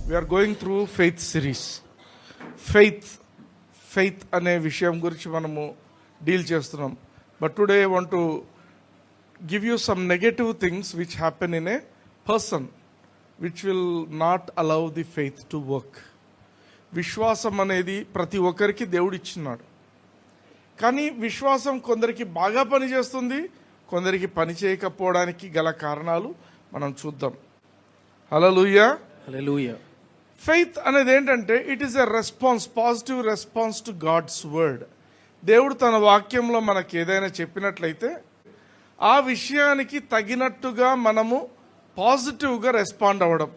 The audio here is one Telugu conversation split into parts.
We are going through faith series. Faith అనే విషయం గురించి మనము డీల్ చేస్తున్నాం. But today I want to give you some negative things which happen in a person which will not allow the faith to work. విశ్వాసం అనేది ప్రతి ఒక్కరికి దేవుడు ఇచ్చినాడు, కానీ విశ్వాసం కొందరికి బాగా పనిచేస్తుంది, కొందరికి పని చేయకపోవడానికి గల కారణాలు మనం చూద్దాం. హల్లెలూయా. హల్లెలూయా. ఫెయిత్ అనేది ఏంటంటే it is a response, positive response to God's word. దేవుడు తన వాక్యంలో మనకి ఏదైనా చెప్పినట్లయితే ఆ విషయానికి తగినట్టుగా మనము పాజిటివ్గా రెస్పాండ్ అవ్వడం.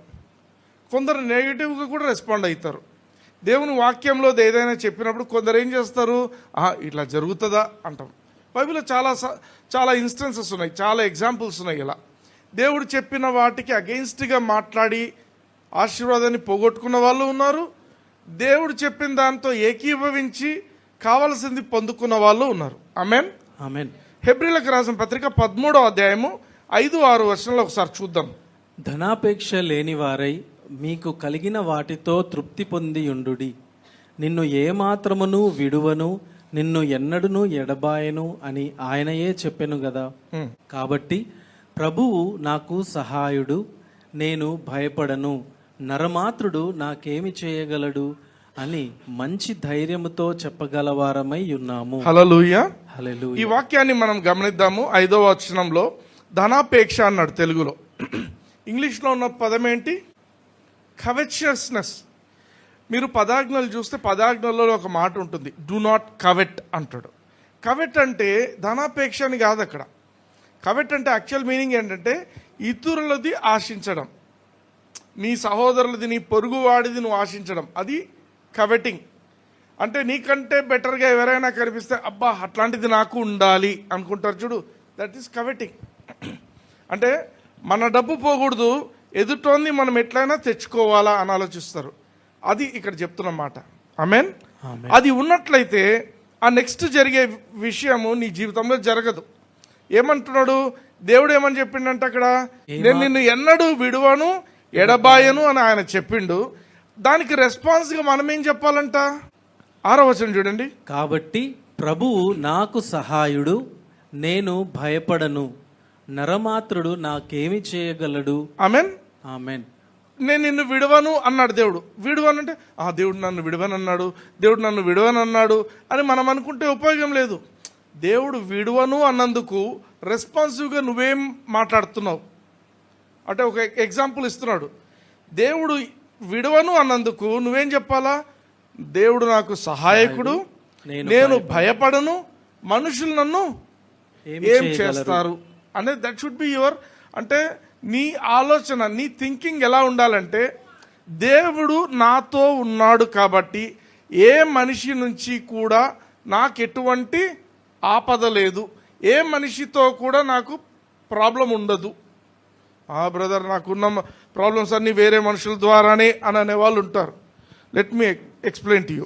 కొందరు నెగిటివ్గా కూడా రెస్పాండ్ అవుతారు. దేవుని వాక్యంలో ఏదైనా చెప్పినప్పుడు కొందరు ఏం చేస్తారు, ఇట్లా జరుగుతుందా అంటాం. బైబిల్లో చాలా ఇన్స్టెన్సెస్ ఉన్నాయి, చాలా ఎగ్జాంపుల్స్ ఉన్నాయి. ఇలా దేవుడు చెప్పిన వాటికి అగెయిన్స్ట్గా మాట్లాడి ఆశీర్వాదాన్ని పోగొట్టుకున్న వాళ్ళు ఉన్నారు, దేవుడు చెప్పిన దాంతో ఏకీభవించి కావలసింది పొందుకున్న వాళ్ళు ఉన్నారు. ఆమేన్, ఆమేన్. హెబ్రీలకు రాసిన పత్రిక 13వ అధ్యాయము 5-6 వచనాలు ఒకసారి చూద్దాం. ధనాపేక్ష లేని వారై మీకు కలిగిన వాటితో తృప్తి పొంది యుండుడి. నిన్ను ఏమాత్రమును విడువను, నిన్ను ఎన్నడును ఎడబాయను అని ఆయనయే చెప్పెను గదా. కాబట్టి ప్రభువు నాకు సహాయుడు, నేను భయపడను, నరమాత్రుడు నాకేమి చేయగలడు అని మంచి ధైర్యముతో చెప్పగలవారమై ఉన్నాము. హల్లెలూయా. హల్లెలూయా. ఈ వాక్యాన్ని మనం గమనిద్దాము. 5వ వచనంలో ధనాపేక్ష అన్నాడు తెలుగులో. ఇంగ్లీష్లో ఉన్న పదం ఏంటి? కవెచియస్నెస్. మీరు పదాజ్ఞలు చూస్తే పదాజ్ఞలలో ఒక మాట ఉంటుంది, డూ నాట్ కవెట్ అంటాడు. కవెట్ అంటే ధనాపేక్ష అని కాదు అక్కడ. కవెట్ అంటే యాక్చువల్ మీనింగ్ ఏంటంటే ఇతరులది ఆశించడం, నీ సహోదరులది, నీ పొరుగువాడిది నువ్వు ఆశించడం, అది కవెటింగ్. అంటే నీకంటే బెటర్గా ఎవరైనా కనిపిస్తే అబ్బా అట్లాంటిది నాకు ఉండాలి అనుకుంటారు చూడు, దట్ ఈస్ కవెటింగ్. అంటే మన డబ్బు పోకూడదు, ఎదుటోంది మనం ఎట్లయినా తెచ్చుకోవాలా అని ఆలోచిస్తారు. అది ఇక్కడ చెప్తున్న మాట. ఆమేన్. అది ఉన్నట్లయితే ఆ నెక్స్ట్ జరిగే విషయము నీ జీవితంలో జరగదు. ఏమంటున్నాడు దేవుడు? ఏమని చెప్పిండంటే అక్కడ, నేను నిన్ను ఎన్నడూ విడువను ఎడబాయను అని ఆయన చెప్పిండు. దానికి రెస్పాన్స్గా మనం ఏం చెప్పాలంట? 6వ వచనం చూడండి. కాబట్టి ప్రభువు నాకు సహాయుడు, నేను భయపడను, నరమాత్రుడు నాకేమి చేయగలడు. ఆమేన్, ఆమేన్. నేను నిన్ను విడవను అన్నాడు దేవుడు. విడవను అంటే దేవుడు నన్ను విడవనన్నాడు, దేవుడు నన్ను విడవనన్నాడు అని మనం అనుకుంటే ఉపయోగం లేదు. దేవుడు విడవను అన్నందుకు రెస్పాన్సివ్గా నువ్వేం మాట్లాడుతున్నావు అంటే ఒక ఎగ్జాంపుల్ ఇస్తున్నాడు. దేవుడు విడవను అన్నందుకు నువ్వేం చెప్పాలా? దేవుడు నాకు సహాయకుడు, నేను భయపడను, మనుషులు నన్ను ఏం చేస్తారు అనేది దట్ షుడ్ బి యువర్. అంటే నీ ఆలోచన, నీ థింకింగ్ ఎలా ఉండాలంటే దేవుడు నాతో ఉన్నాడు కాబట్టి ఏ మనిషి నుంచి కూడా నాకు ఎటువంటి ఆపద లేదు, ఏ మనిషితో కూడా నాకు ప్రాబ్లం ఉండదు. బ్రదర్ నాకున్న ప్రాబ్లమ్స్ అన్నీ వేరే మనుషుల ద్వారానే అని అనేవాళ్ళు ఉంటారు. Let me explain to you.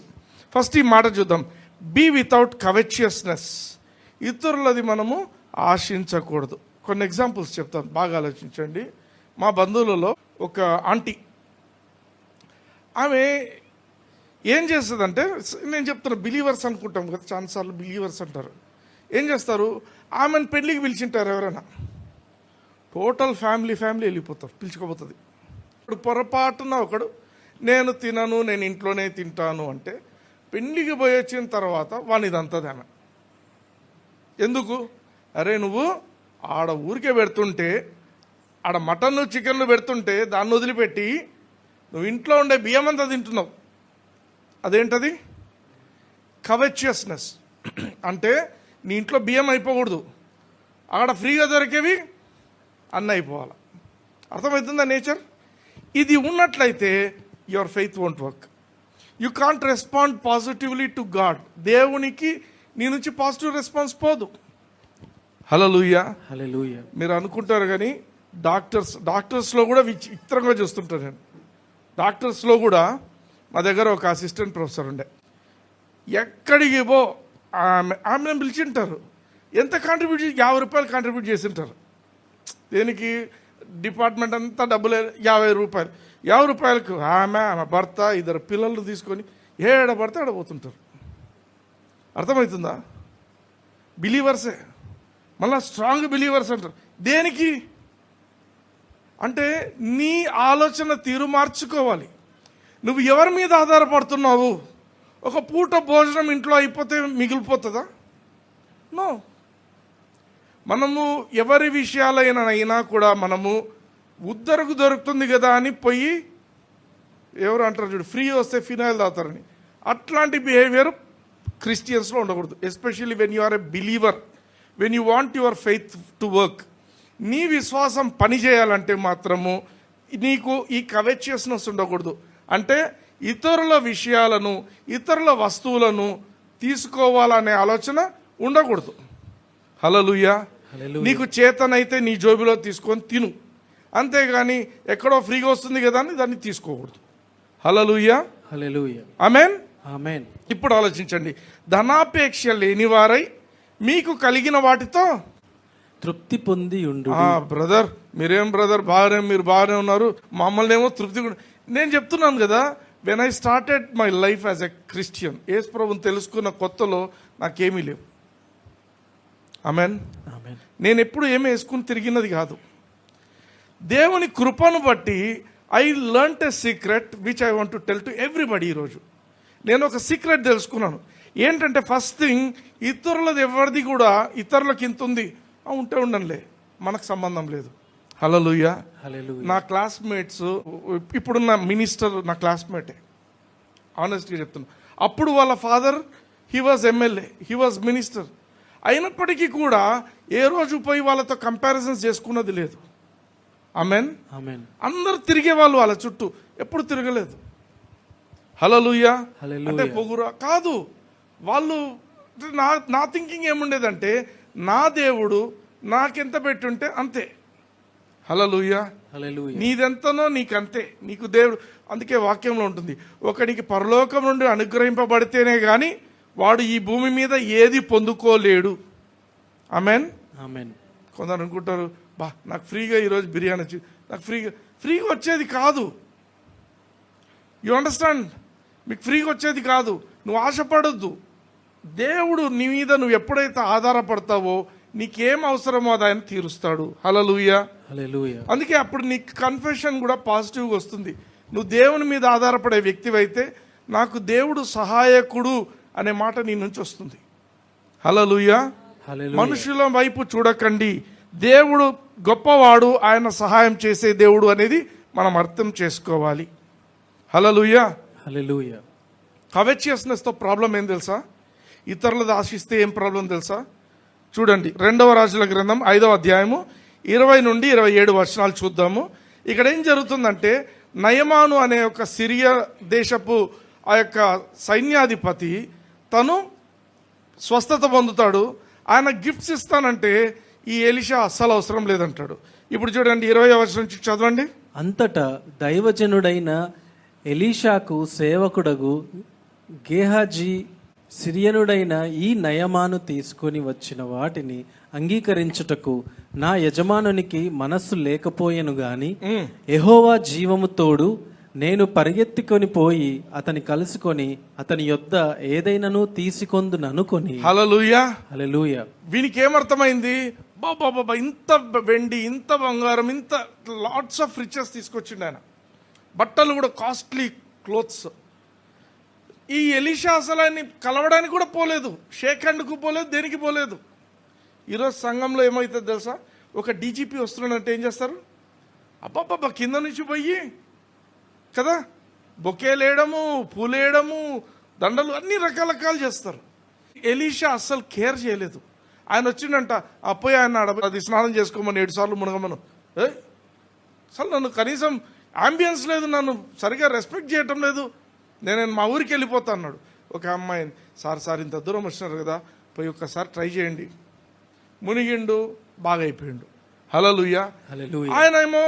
First ఈ మాట చూద్దాం. Be without కవెచియస్నెస్. ఇతరులది మనము ఆశించకూడదు. కొన్ని ఎగ్జాంపుల్స్ చెప్తాను, బాగా ఆలోచించండి. మా బంధువులలో ఒక ఆంటీ, ఆమె ఏం చేస్తుందంటే, నేను చెప్తున్నా బిలీవర్స్ అనుకుంటాం కదా, చాలాసార్లు బిలీవర్స్ అంటారు. ఏం చేస్తారు, ఆమెను పెళ్ళికి పిలిచింటారు ఎవరైనా, టోటల్ ఫ్యామిలీ వెళ్ళిపోతారు, పిలుచుకోపోతుంది. ఇప్పుడు పొరపాటున ఒకడు నేను తినను, నేను ఇంట్లోనే తింటాను అంటే పెళ్ళికి పోయి వచ్చిన తర్వాత వాని ఇదంతది ఆమె. ఎందుకు? అరే నువ్వు ఆడ ఊరికే పెడుతుంటే, ఆడ మటన్ చికెన్లు పెడుతుంటే దాన్ని వదిలిపెట్టి నువ్వు ఇంట్లో ఉండే బియ్యం అంతా తింటున్నావు. అదేంటది? కవెచియస్నెస్. అంటే నీ ఇంట్లో బియ్యం అయిపోకూడదు, ఆడ ఫ్రీగా దొరికేవి అన్నీ అయిపోవాలి. అర్థమవుతుందా నేచర్? ఇది ఉన్నట్లయితే your faith won't work. You can't respond positively to God. దేవునికి నీ నుంచి పాజిటివ్ రెస్పాన్స్ పోదు. హల్లెలూయా. హల్లెలూయా. మీరు అనుకుంటారు కానీ డాక్టర్స్లో కూడా విచిత్రంగా చూస్తుంటాను నేను. డాక్టర్స్లో కూడా మా దగ్గర ఒక అసిస్టెంట్ ప్రొఫెసర్ ఉండే, ఎక్కడికి పో ఆమెను పిలిచింటారు. ఎంత కాంట్రిబ్యూట్ చేసి 50 రూపాయలు కాంట్రిబ్యూట్ చేసింటారు. దేనికి? డిపార్ట్మెంట్ అంతా డబ్బులు 50 రూపాయలు. 50 రూపాయలకు ఆమె భర్త 2 పిల్లలు తీసుకొని ఏడ పడితే ఆడ పోతుంటారు. అర్థమవుతుందా? బిలీవర్సే, మళ్ళీ స్ట్రాంగ్ బిలీవర్స్ అంటారు. దేనికి అంటే నీ ఆలోచన తీరు మార్చుకోవాలి. నువ్వు ఎవరి మీద ఆధారపడుతున్నావు? ఒక పూట భోజనం ఇంట్లో అయిపోతే మిగిలిపోతుందా? నో. మనము ఎవరి విషయాలైనా కూడా మనము ఉద్దరకు దొరుకుతుంది కదా అని పోయి ఎవరు అంటారు చూడు, ఫ్రీ వస్తే ఫినాయిల్ తాగుతారని, అట్లాంటి బిహేవియర్ క్రిస్టియన్స్లో ఉండకూడదు. Especially when you are a believer, when you want your faith to work. నీ విశ్వాసం పని చేయాలంటే మాత్రము నీకు ఈ కవెచియస్నెస్ ఉండకూడదు. అంటే ఇతరుల విషయాలను, ఇతరుల వస్తువులను తీసుకోవాలనే ఆలోచన ఉండకూడదు. హల్లెలూయా. నీకు చేతనైతే నీ జోబిలో తీసుకొని తిను, అంతేగాని ఎక్కడో ఫ్రీగా వస్తుంది కదా అని దాన్ని తీసుకోకూడదు. హల్లెలూయా. హల్లెలూయా. ఆమేన్. ఆమేన్. ఇప్పుడు ఆలోచించండి, ధనాపేక్ష లేనివారై మీకు కలిగిన వాటితో తృప్తి పొంది ఉండు. బ్రదర్ మీరేం బ్రదర్ మీరు బాగానే ఉన్నారు, మమ్మల్ని ఏమో తృప్తి. నేను చెప్తున్నాను కదా, when I started my life as a Christian, Yesu ప్రభువుని తెలుసుకున్న కొత్తలో నాకేమీ లేవు. ఆమేన్. ఆమేన్. నేను ఎప్పుడు ఏమీ వేసుకుని తిరిగినది కాదు. దేవుని కృపను బట్టి I learnt a secret which I want to tell to everybody. ఈరోజు నేను ఒక సీక్రెట్ తెలుసుకున్నాను. ఏంటంటే ఫస్ట్ థింగ్, ఇతరులది ఎవరిది కూడా ఇతరులకు ఇంత ఉంది ఉంటే ఉండనులే, మనకు సంబంధం లేదు. హల్లెలూయా. హల్లెలూయా. నా క్లాస్మేట్స్, ఇప్పుడున్న మినిస్టర్ నా క్లాస్మేటే, ఆనెస్ట్గా చెప్తున్నా. అప్పుడు వాళ్ళ father he was MLA, he was minister. అయినప్పటికీ కూడా ఏ రోజు పోయి వాళ్ళతో కంపారిజన్స్ చేసుకున్నది లేదు. ఆమేన్. ఆమేన్. అందరు తిరిగే వాళ్ళు వాళ్ళ చుట్టూ, ఎప్పుడు తిరగలేదు. హల్లెలూయా. హల్లెలూయా. అంటే పొగురా కాదు. వాళ్ళు నా థింకింగ్ ఏముండేదంటే, నా దేవుడు నాకెంత పెట్టుంటే అంతే. హల్లెలూయా. హల్లెలూయా. నీదెంతనో నీకంతే. నీకు దేవుడు, అందుకే వాక్యంలో ఉంటుంది, ఒకడికి పరలోకం నుండి అనుగ్రహింపబడితేనే కానీ వాడు ఈ భూమి మీద ఏది పొందుకోలేడు. ఆమేన్. ఆమేన్. కొందరు అనుకుంటారు, నాకు ఫ్రీగా ఈరోజు బిర్యానీ వచ్చి, నాకు ఫ్రీగా వచ్చేది కాదు. You understand? మీకు ఫ్రీగా వచ్చేది కాదు. నువ్వు ఆశపడొద్దు. దేవుడు నీ మీద నువ్వు ఎప్పుడైతే ఆధారపడతావో నీకేం అవసరమో అది ఆయన తీరుస్తాడు. హల్లెలూయా. హల్లెలూయా. అందుకే అప్పుడు నీకు కన్ఫెషన్ కూడా పాజిటివ్గా వస్తుంది. నువ్వు దేవుని మీద ఆధారపడే వ్యక్తివైతే నాకు దేవుడు సహాయకుడు అనే మాట నీ నుంచి వస్తుంది. హల్లెలూయా. హల్లెలూయా. మనుషుల వైపు చూడకండి, దేవుడు గొప్పవాడు, ఆయన సహాయం చేసే దేవుడు అనేది మనం అర్థం చేసుకోవాలి. హల్లెలూయా. హల్లెలూయా. కవెచియస్నెస్తో ప్రాబ్లం ఏం తెలుసా? ఇతరులది ఆశిస్తే ఏం ప్రాబ్లం తెలుసా? చూడండి, 2వ రాజుల గ్రంథం 5వ అధ్యాయము 20 నుండి 27 వచనాలు చూద్దాము. ఇక్కడ ఏం జరుగుతుందంటే, నయమాను అనే ఒక సిరియా దేశపు ఆ యొక్క సైన్యాధిపతి తను స్వస్థత పొందుతాడు. ఆయన గిఫ్ట్స్ ఇస్తానంటే ఈ ఎలీషా అస్సలు అవసరం లేదంటాడు. ఇప్పుడు చూడండి 20వ వచనం నుంచి చదవండి. అంతటా దైవజనుడైన ఎలీషాకు సేవకుడగు గేహాజీ సిరియనుడైన ఈ నయమాను తీసుకొని వచ్చిన వాటిని అంగీకరించుటకు నా యజమానునికి మనస్సు లేకపోయెను గాని యెహోవా జీవము తోడు నేను పరిగెత్తుకొని పోయి అతని కలుసుకొని అతని యొద్ద ఏదైనాను తీసుకొందుననుకొని. హల్లెలూయా. హల్లెలూయా. వీనికి ఏమర్థమైంది? బాబా ఇంత వెండి, ఇంత బంగారం, ఇంత లాట్స్ ఆఫ్ రిచెస్ తీసుకొచ్చిండు ఆయన. బట్టలు కూడా కాస్ట్లీ క్లోత్స్. ఈ ఎలీషా అసలు ఆయన్ని కలవడానికి కూడా పోలేదు, షేక్ హ్యాండ్కు పోలేదు, దేనికి పోలేదు. ఈరోజు సంఘంలో ఏమవుతుంది తెలుసా? ఒక డీజీపీ వస్తున్నాడంటే ఏం చేస్తారు? అబ్బాబ్బా కింద నుంచి పోయి కదా బొకేలేయడము, పూలేయడము, దండలు, అన్ని రకాలు చేస్తారు. ఎలీషా అస్సలు కేర్ చేయలేదు. ఆయన వచ్చిండంట, అపోయి ఆయన అది స్నానం చేసుకోమని 7 సార్లు మునగమను. అసలు నన్ను కనీసం అంబియన్స్ లేదు, నన్ను సరిగా రెస్పెక్ట్ చేయటం లేదు, నేను మా ఊరికి వెళ్ళిపోతా అన్నాడు. ఒక అమ్మాయిని, సార్ ఇంత దూరం వచ్చినారు కదా, పోయి ఒక్కసారి ట్రై చేయండి. మునిగిండు, బాగా అయిపోయిండు. హల్లెలూయా. హల్లెలూయా. ఆయన ఏమో,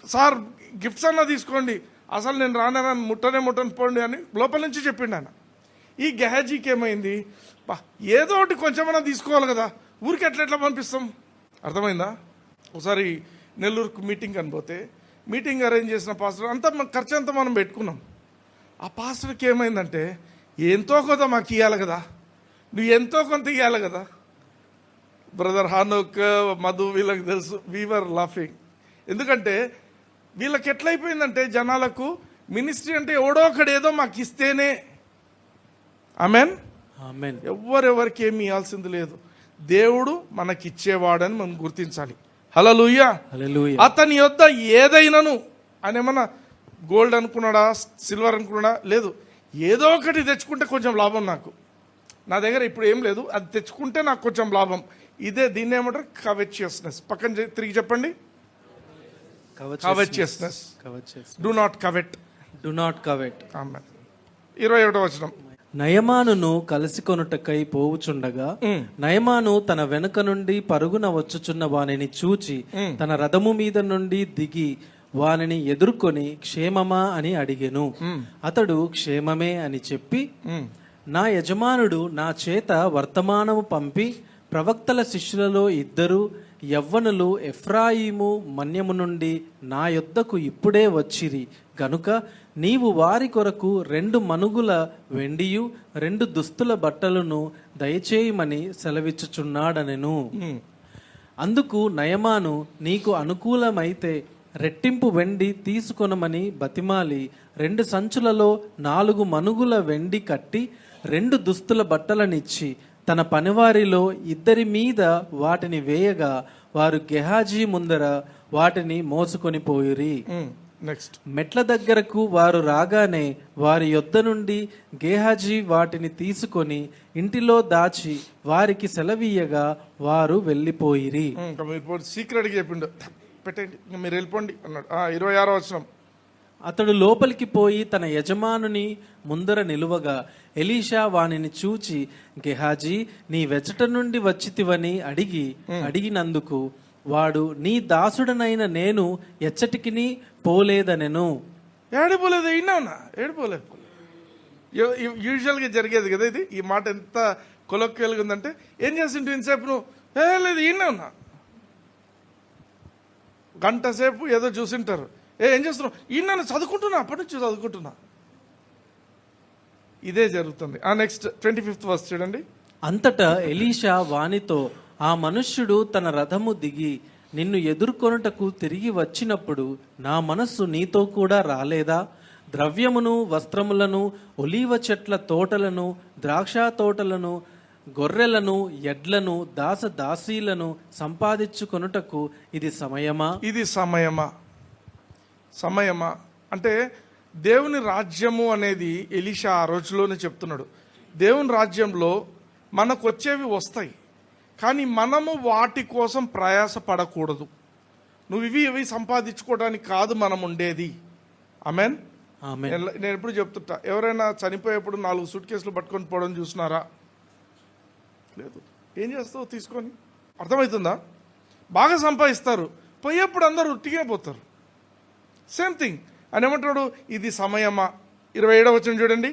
సార్ గిఫ్ట్స్ అన్నా తీసుకోండి, అసలు నేను రానని ముట్టని పోండి అని లోపల నుంచి చెప్పిండు ఆయన. ఈ గెహాజీకి ఏమైంది? ఏదో ఒకటి కొంచెమన్నా తీసుకోవాలి కదా, ఊరికి ఎట్లా పంపిస్తాం? అర్థమైందా? ఒకసారి నెల్లూరుకు మీటింగ్ అనిపోతే మీటింగ్ అరేంజ్ చేసిన పాస్టర్ అంతా ఖర్చు అంతా మనం పెట్టుకున్నాం. ఆ పాస్టర్కి ఏమైందంటే ఎంతో కొంత మాకు ఇవ్వాలి కదా, నువ్వు ఎంతో కొంత ఇవ్వాలి కదా. బ్రదర్ హానోక్, మధు వీళ్ళకి తెలుసు, వీవర్ లాఫింగ్. ఎందుకంటే వీళ్ళకి ఎట్లయిపోయిందంటే జనాలకు మినిస్ట్రీ అంటే ఎవడో ఒకడు ఏదో మాకు ఇస్తేనే. ఆమెన్. ఆమేన్. ఎవరెవరికి ఏమి ఇవ్వాల్సింది లేదు, దేవుడు మనకిచ్చేవాడని మనం గుర్తించాలి. హల్లెలూయా. హల్లెలూయా. అతని యొద్ద ఏదైనాను, ఆయన ఏమన్నా గోల్డ్ అనుకున్నాడా, సిల్వర్ అనుకున్నాడా, లేదు, ఏదో ఒకటి తెచ్చుకుంటే కొంచెం లాభం నాకు. నా దగ్గర ఇప్పుడు ఏం లేదు, అది తెచ్చుకుంటే నాకు కొంచెం లాభం. దీన్ని ఏమంటారు? కవెచియస్నెస్. పక్కన తిరిగి చెప్పండి. Covetousness. Do not covet. Do not covet. ఆమేన్. 21వ వచనం. నయమానును కలుసుకొనుటకై పోవుచుండగా నయమాను తన వెనుక నుండి పరుగున వచ్చుచున్న వానిని చూచి తన రథము మీద నుండి దిగి వానిని ఎదుర్కొని క్షేమమా అని అడిగెను. అతడు క్షేమమే అని చెప్పి, నా యజమానుడు నా చేత వర్తమానము పంపి ప్రవక్తల శిష్యులలో 2 యవ్వనులు ఎఫ్రాయిము మన్యము నుండి నా యొద్దకు ఇప్పుడే వచ్చిరి గనుక నీవు వారి కొరకు 2 మనుగుల వెండియు 2 దుస్తుల బట్టలను దయచేయమని సెలవిచ్చుచున్నాడనెను. అందుకు నయమాను, నీకు అనుకూలమైతే రెట్టింపు వెండి తీసుకొనమని బతిమాలి 2 సంచులలో 4 మనుగుల వెండి కట్టి 2 దుస్తుల బట్టలనిచ్చి తన పనివారిలో 2 మీద వాటిని వేయగా వారు గెహాజీ ముందర వాటిని మోసుకొని పోయిరి. నెక్స్ట్. మెట్ల దగ్గరకు వారు రాగానే వారి యొద్ద నుండి గేహాజీ వాటిని తీసుకొని ఇంటిలో దాచి వారికి సెలవీయగా వారు వెళ్ళిపోయిరి. సీక్రెట్గా చెప్పిండు, పెట్టండి మీరు వెళ్ళిపోండి అన్నాడు. 26వ వచనం. అతడు లోపలికి పోయి తన యజమానుని ముందర నిలువగా ఎలీషా వానిని చూచి, గెహాజీ, నీ వెచట నుండి వచ్చితివని అడిగినందుకు వాడు, నీ దాసుడనైన నేను ఎచ్చటికిని పోలేదనెను. ఏడిపోలేదు, అయినా ఏడిపోలేదు. యూజువల్గా జరిగేది కదా ఇది. ఈ మాట ఎంత కొలొక్కియల్గా ఉందంటే, ఏం చేసింటు ఇంతసేపు నువ్వు? లేదు, ఈయనే ఉన్నా. గంట సేపు ఏదో చూసింటారు. ఏం చేస్తున్నావు? ఈయన చదువుకుంటున్నా, అప్పటి నుంచి చదువుకుంటున్నా. ఇదే జరుగుతుంది. నెక్స్ట్ 25th వర్స్ చూడండి. అంతటా ఎలీషా వానితో, ఆ మనుష్యుడు తన రథము దిగి నిన్ను ఎదుర్కొనుటకు తిరిగి వచ్చినప్పుడు నా మనస్సు నీతో కూడా రాలేదా? ద్రవ్యమును, వస్త్రములను, ఒలీవ చెట్ల తోటలను, ద్రాక్ష తోటలను, గొర్రెలను, ఎడ్లను, దాసీలను సంపాదించుకొనుటకు ఇది సమయమా? ఇది సమయమా అంటే దేవుని రాజ్యము అనేది ఎలీషా ఆ రోజులోనే చెప్తున్నాడు. దేవుని రాజ్యంలో మనకు వచ్చేవి వస్తాయి, కానీ మనము వాటి కోసం ప్రయాస పడకూడదు. నువ్వు ఇవి సంపాదించుకోవడానికి కాదు మనం ఉండేది. ఆమెన్. నేను ఎప్పుడు చెప్తుంటా, ఎవరైనా చనిపోయేప్పుడు 4 సూట్ కేసులు పట్టుకొని పోవడం చూసినారా? లేదు. ఏం చేస్తావు తీసుకొని? అర్థమవుతుందా? బాగా సంపాదిస్తారు, పోయేప్పుడు అందరూ ఉట్టిగా పోతారు. సేమ్ థింగ్ అని ఏమంటాడు? ఇది సమయమా? 27వ వచనం చూడండి.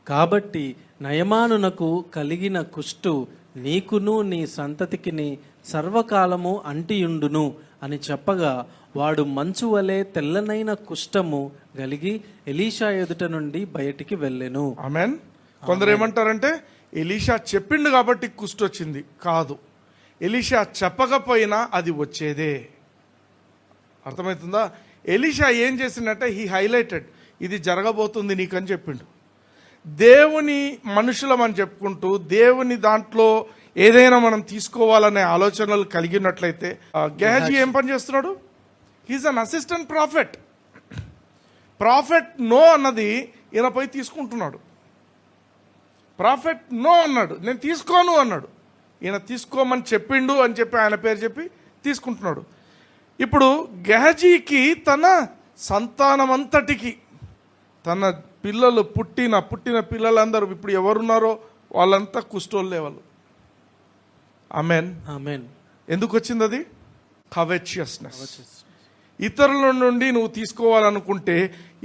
కాబట్టి నయమానునకు కలిగిన కుష్టు నీకును నీ సంతతికిని సర్వకాలము అంటియుండును అని చెప్పగా వాడు మంచు వలె తెల్లనైన కుష్టము కలిగి ఎలీషా ఎదుట నుండి బయటికి వెళ్ళెను. ఆమేన్. కొందరు ఏమంటారంటే ఎలీషా చెప్పిండు కాబట్టి కుష్టు వచ్చింది. కాదు, ఎలీషా చెప్పకపోయినా అది వచ్చేదే. అర్థమవుతుందా? ఎలీషా ఏం చేసిందంటే హీ హైలైటెడ్, ఇది జరగబోతుంది నీకని చెప్పిండు. దేవుని మనుషులం అని చెప్పుకుంటూ దేవుని దాంట్లో ఏదైనా మనం తీసుకోవాలనే ఆలోచనలు కలిగినట్లయితే గెహాజీ ఏం పని చేస్తున్నాడు? He's an assistant prophet. Prophet no అన్నది ఈయన పోయి తీసుకుంటున్నాడు. ప్రాఫెట్ నో అన్నాడు, నేను తీసుకోను అన్నాడు. ఈయన తీసుకోమని చెప్పిండు అని చెప్పి ఆయన పేరు చెప్పి తీసుకుంటున్నాడు. ఇప్పుడు గెహాజీకి తన సంతానమంతటికి, తన పిల్లలు పుట్టిన పిల్లలందరూ ఇప్పుడు ఎవరున్నారో వాళ్ళంతా కుష్ఠోళ్ళే వాళ్ళు. ఆమేన్. ఆమేన్. ఎందుకు వచ్చింది అది? కవెచియస్నెస్. ఇతరుల నుండి నువ్వు తీసుకోవాలనుకుంటే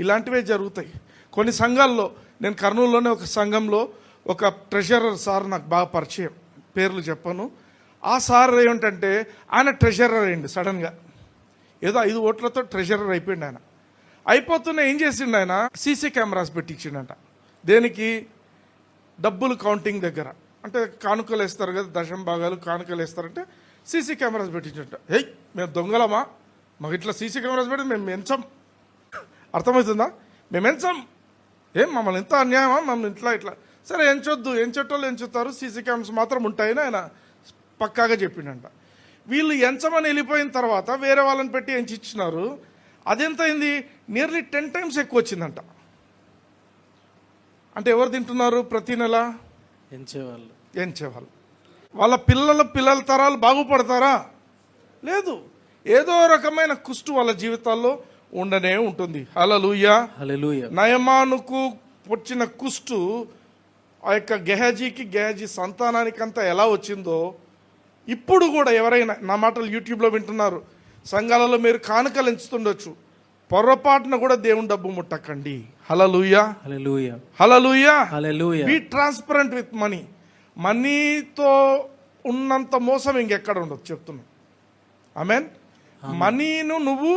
ఇలాంటివే జరుగుతాయి. కొన్ని సంఘాల్లో, నేను కర్నూలులోనే ఒక సంఘంలో ఒక ట్రెజరర్ సార్ నాకు బాగా పరిచయం, పేర్లు చెప్పను. ఆ సార్ ఏమిటంటే ఆయన ట్రెజరర్ అయ్యిండు సడన్గా. ఏదో 5 ఓట్లతో ట్రెజరర్ అయిపోయింది ఆయన. అయిపోతున్నా ఏం చేసిండు ఆయన, సీసీ కెమెరాస్ పెట్టించిండంట. దేనికి? డబ్బులు కౌంటింగ్ దగ్గర. అంటే కానుకలు వేస్తారు కదా, దశం భాగాలు కానుకలు వేస్తారంటే సీసీ కెమెరాస్ పెట్టించట. హేయ్, మేము దొంగలమా? మాకు ఇట్లా సీసీ కెమెరాస్ పెట్టి మేము ఎంచాం. అర్థమవుతుందా? మేము ఎంచాం. ఏం మమ్మల్ని ఎంత అన్యాయమా? మమ్మల్ని ఇట్లా సరే ఎంచొద్దు, ఎంచేటోళ్ళు ఎంచుతారు, సీసీ కెమెరాస్ మాత్రం ఉంటాయని ఆయన పక్కాగా చెప్పిండంట. వీళ్ళు ఎంచమని వెళ్ళిపోయిన తర్వాత వేరే వాళ్ళని పెట్టి ఎంచిచ్చినారు. అదెంత అయింది? నియర్లీ 10 times ఎక్కువ వచ్చిందంట. అంటే ఎవరు తింటున్నారు ప్రతి నెల? ఎంచేవాళ్ళు. వాళ్ళ పిల్లల తరాలు బాగుపడతారా? లేదు. ఏదో రకమైన కుష్టు వాళ్ళ జీవితాల్లో ఉండనే ఉంటుంది. హల్లెలూయా. నయమానుకు వచ్చిన కుష్టు ఆ యొక్క గెహజీ సంతానానికంతా ఎలా వచ్చిందో ఇప్పుడు కూడా ఎవరైనా నా మాటలు యూట్యూబ్లో వింటున్నారు, సంఘాలలో మీరు కానుకలు ఎంచుతుండొచ్చు, పొరపాటున కూడా దేవుని డబ్బు ముట్టకండి. హల్లెలూయా. Be transparent with money. మనీతో ఉన్నంత మోసం ఇంకెక్కడ ఉండదు చెప్తున్నా. ఆమెన్. మనీను నువ్వు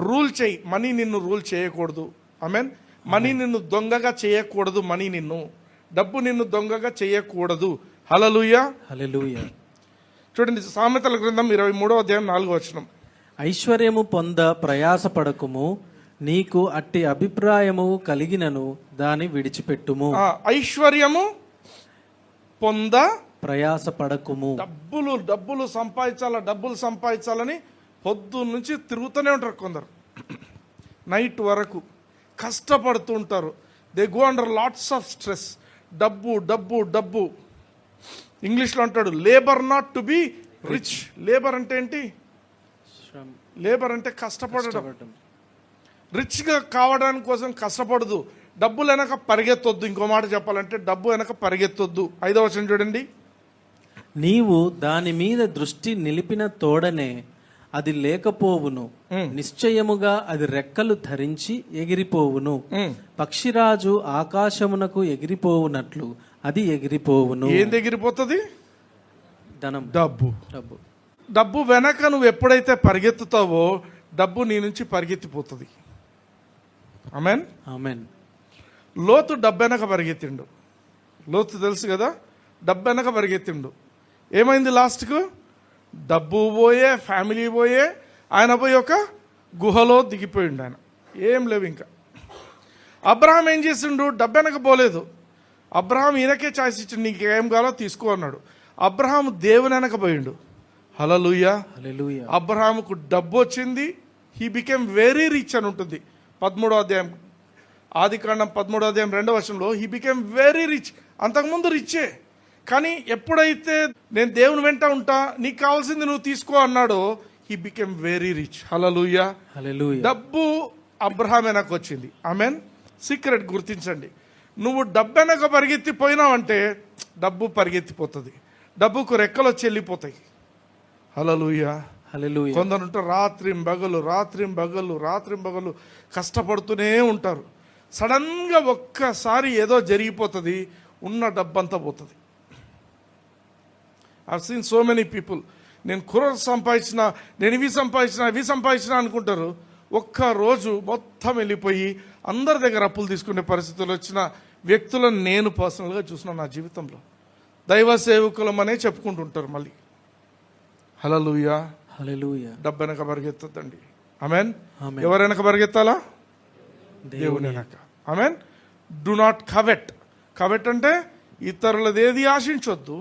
రూల్ చేయి, మనీ నిన్ను రూల్ చేయకూడదు. ఆమెన్. మనీ నిన్ను దొంగగా చేయకూడదు. డబ్బు నిన్ను దొంగగా చేయకూడదు. హల్లెలూయా. చూడండి, సామెతల గ్రంథం 23వ అధ్యాయం 4వ వచనం. ఐశ్వర్యము పొంద ప్రయాసపడకుము, నీకు అట్టి అభిప్రాయము కలిగినను దాని విడిచిపెట్టుము. ఐశ్వర్యము పొంద ప్రయాసపడకుము. డబ్బులు సంపాదించాలని పొద్దు నుంచి తిరుగుతూనే ఉంటారు కొందరు. నైట్ వరకు కష్టపడుతూ ఉంటారు. They go under lots of stress. డబ్బు. ఇంగ్లీష్లో అంటాడు labour not to be rich. Labour అంటే ఏంటి? లేబర్ అంటే కష్టపడడం. రిచ్గా కావడానికి కోసం కష్టపడదు. డబ్బులు వెనక పరిగెత్తొద్దు. ఇంకో మాట చెప్పాలంటే డబ్బు వెనక పరిగెత్తొద్దు. 5వ వచనం చూడండి. నీవు దాని మీద దృష్టి నిలిపిన తోడనే అది లేకపోవును, నిశ్చయముగా అది రెక్కలు ధరించి ఎగిరిపోవును. పక్షిరాజు ఆకాశమునకు ఎగిరిపోవునట్లు అది ఎగిరిపోవును. ఏంది ఎగిరిపోతుంది? ధనం. డబ్బు వెనక నువ్వు ఎప్పుడైతే పరిగెత్తుతావో డబ్బు నీ నుంచి పరిగెత్తిపోతుంది. ఆమెన్. లోతు డబ్బు వెనక పరిగెత్తిండు. లోతు తెలుసు కదా, డబ్బు వెనక పరిగెత్తిండు. ఏమైంది లాస్ట్కు? డబ్బు పోయే, ఫ్యామిలీ పోయే, ఆయన పోయి ఒక గుహలో దిగిపోయిండు. ఆయన ఏం లేవు ఇంకా. అబ్రహాం ఏం చేసిండు? డబ్బు వెనక పోలేదు. అబ్రహాం ఈయనకే ఛాయిస్ ఇచ్చిండు, నీకు ఏం కావాలో తీసుకో అన్నాడు. అబ్రహాం దేవుని వెనక పోయిండు. హల్లెలూయా. అబ్రహాముకు డబ్బు వచ్చింది. హీ బికేమ్ వెరీ రిచ్ అని ఉంటుంది 13వ అధ్యాయం, ఆదికాండం 13వ అధ్యాయం 2వ వచనంలో. He became very rich. అంతకుముందు రిచ్చే, కానీ ఎప్పుడైతే నేను దేవుని వెంట ఉంటా, నీకు కావాల్సింది నువ్వు తీసుకో అన్నాడో హీ బికేమ్ వెరీ రిచ్. హల్లెలూయా. డబ్బు అబ్రహాం వెనక వచ్చింది. ఆమెన్. సీక్రెట్ గుర్తించండి. నువ్వు డబ్బు వెనక పరిగెత్తిపోయినావంటే డబ్బు పరిగెత్తిపోతుంది. డబ్బుకు రెక్కలు వచ్చి వెళ్ళిపోతాయి. హల్లెలూయా. కొందరుంటే రాత్రింబగలు కష్టపడుతూనే ఉంటారు. సడన్గా ఒక్కసారి ఏదో జరిగిపోతుంది, ఉన్న డబ్బంతా పోతుంది. I've seen so many people. నేను కుర్ర సంపాదించిన, నేను ఇవి సంపాదించిన అనుకుంటారు. ఒక్క రోజు మొత్తం వెళ్ళిపోయి అందరి దగ్గర అప్పులు తీసుకునే పరిస్థితులు వచ్చిన వ్యక్తులను నేను పర్సనల్గా చూసిన నా జీవితంలో. దైవ సేవకులం అనే చెప్పుకుంటుంటారు మళ్ళీ. హల్లెలూయా. డబ్బు వెనక పరిగెత్తద్దండి. ఆమెన్. ఎవరు వెనక పరిగెత్తాలా? దేవుని వెనక. ఆమెన్. డు నాట్ కవెట్ అంటే ఇతరులది ఏది ఆశించొద్దు.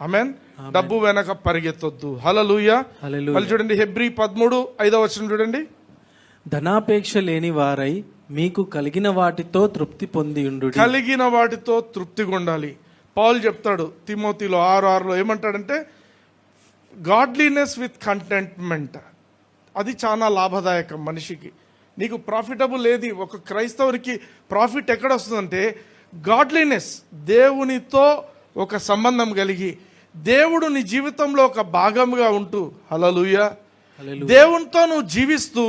ఆమెన్. డబ్బు వెనక పరిగెత్తొద్దు. హల్లెలూయా. మళ్ళీ చూడండి, హెబ్రీ 13:5వ వచనం చూడండి. ధనాపేక్ష లేని వారై మీకు కలిగిన వాటితో తృప్తి పొందియుండు. కలిగిన వాటితో తృప్తిగా ఉండాలి. పౌలు చెప్తాడు తిమోతిలో 6:6లో ఏమంటాడంటే, గాడ్లీనెస్ విత్ కంటెంట్మెంట్. అది చాలా లాభదాయకం మనిషికి. నీకు ప్రాఫిటబుల్ ఏది? ఒక క్రైస్తవునికి ప్రాఫిట్ ఎక్కడ వస్తుందంటే గాడ్లీనెస్, దేవునితో ఒక సంబంధం కలిగి, దేవుడు నీ జీవితంలో ఒక భాగంగా ఉంటూ. హల్లెలూయా. దేవునితో నువ్వు జీవిస్తూ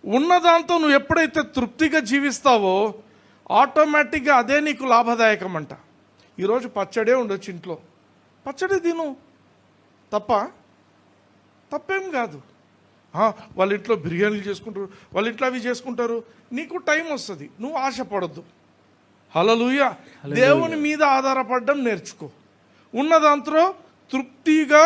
ఉన్నదాంతో నువ్వు ఎప్పుడైతే తృప్తిగా జీవిస్తావో ఆటోమేటిక్గా అదే నీకు లాభదాయకం అంట. ఈరోజు పచ్చడే ఉండొచ్చు ఇంట్లో, పచ్చడి తిను, తప్పేం కాదు. వాళ్ళ ఇంట్లో బిర్యానీలు చేసుకుంటారు, వాళ్ళ ఇంట్లో అవి చేసుకుంటారు. నీకు టైం వస్తుంది, నువ్వు ఆశపడద్దు. హల్లెలూయా. దేవుని మీద ఆధారపడడం నేర్చుకో. ఉన్న దాంట్లో తృప్తిగా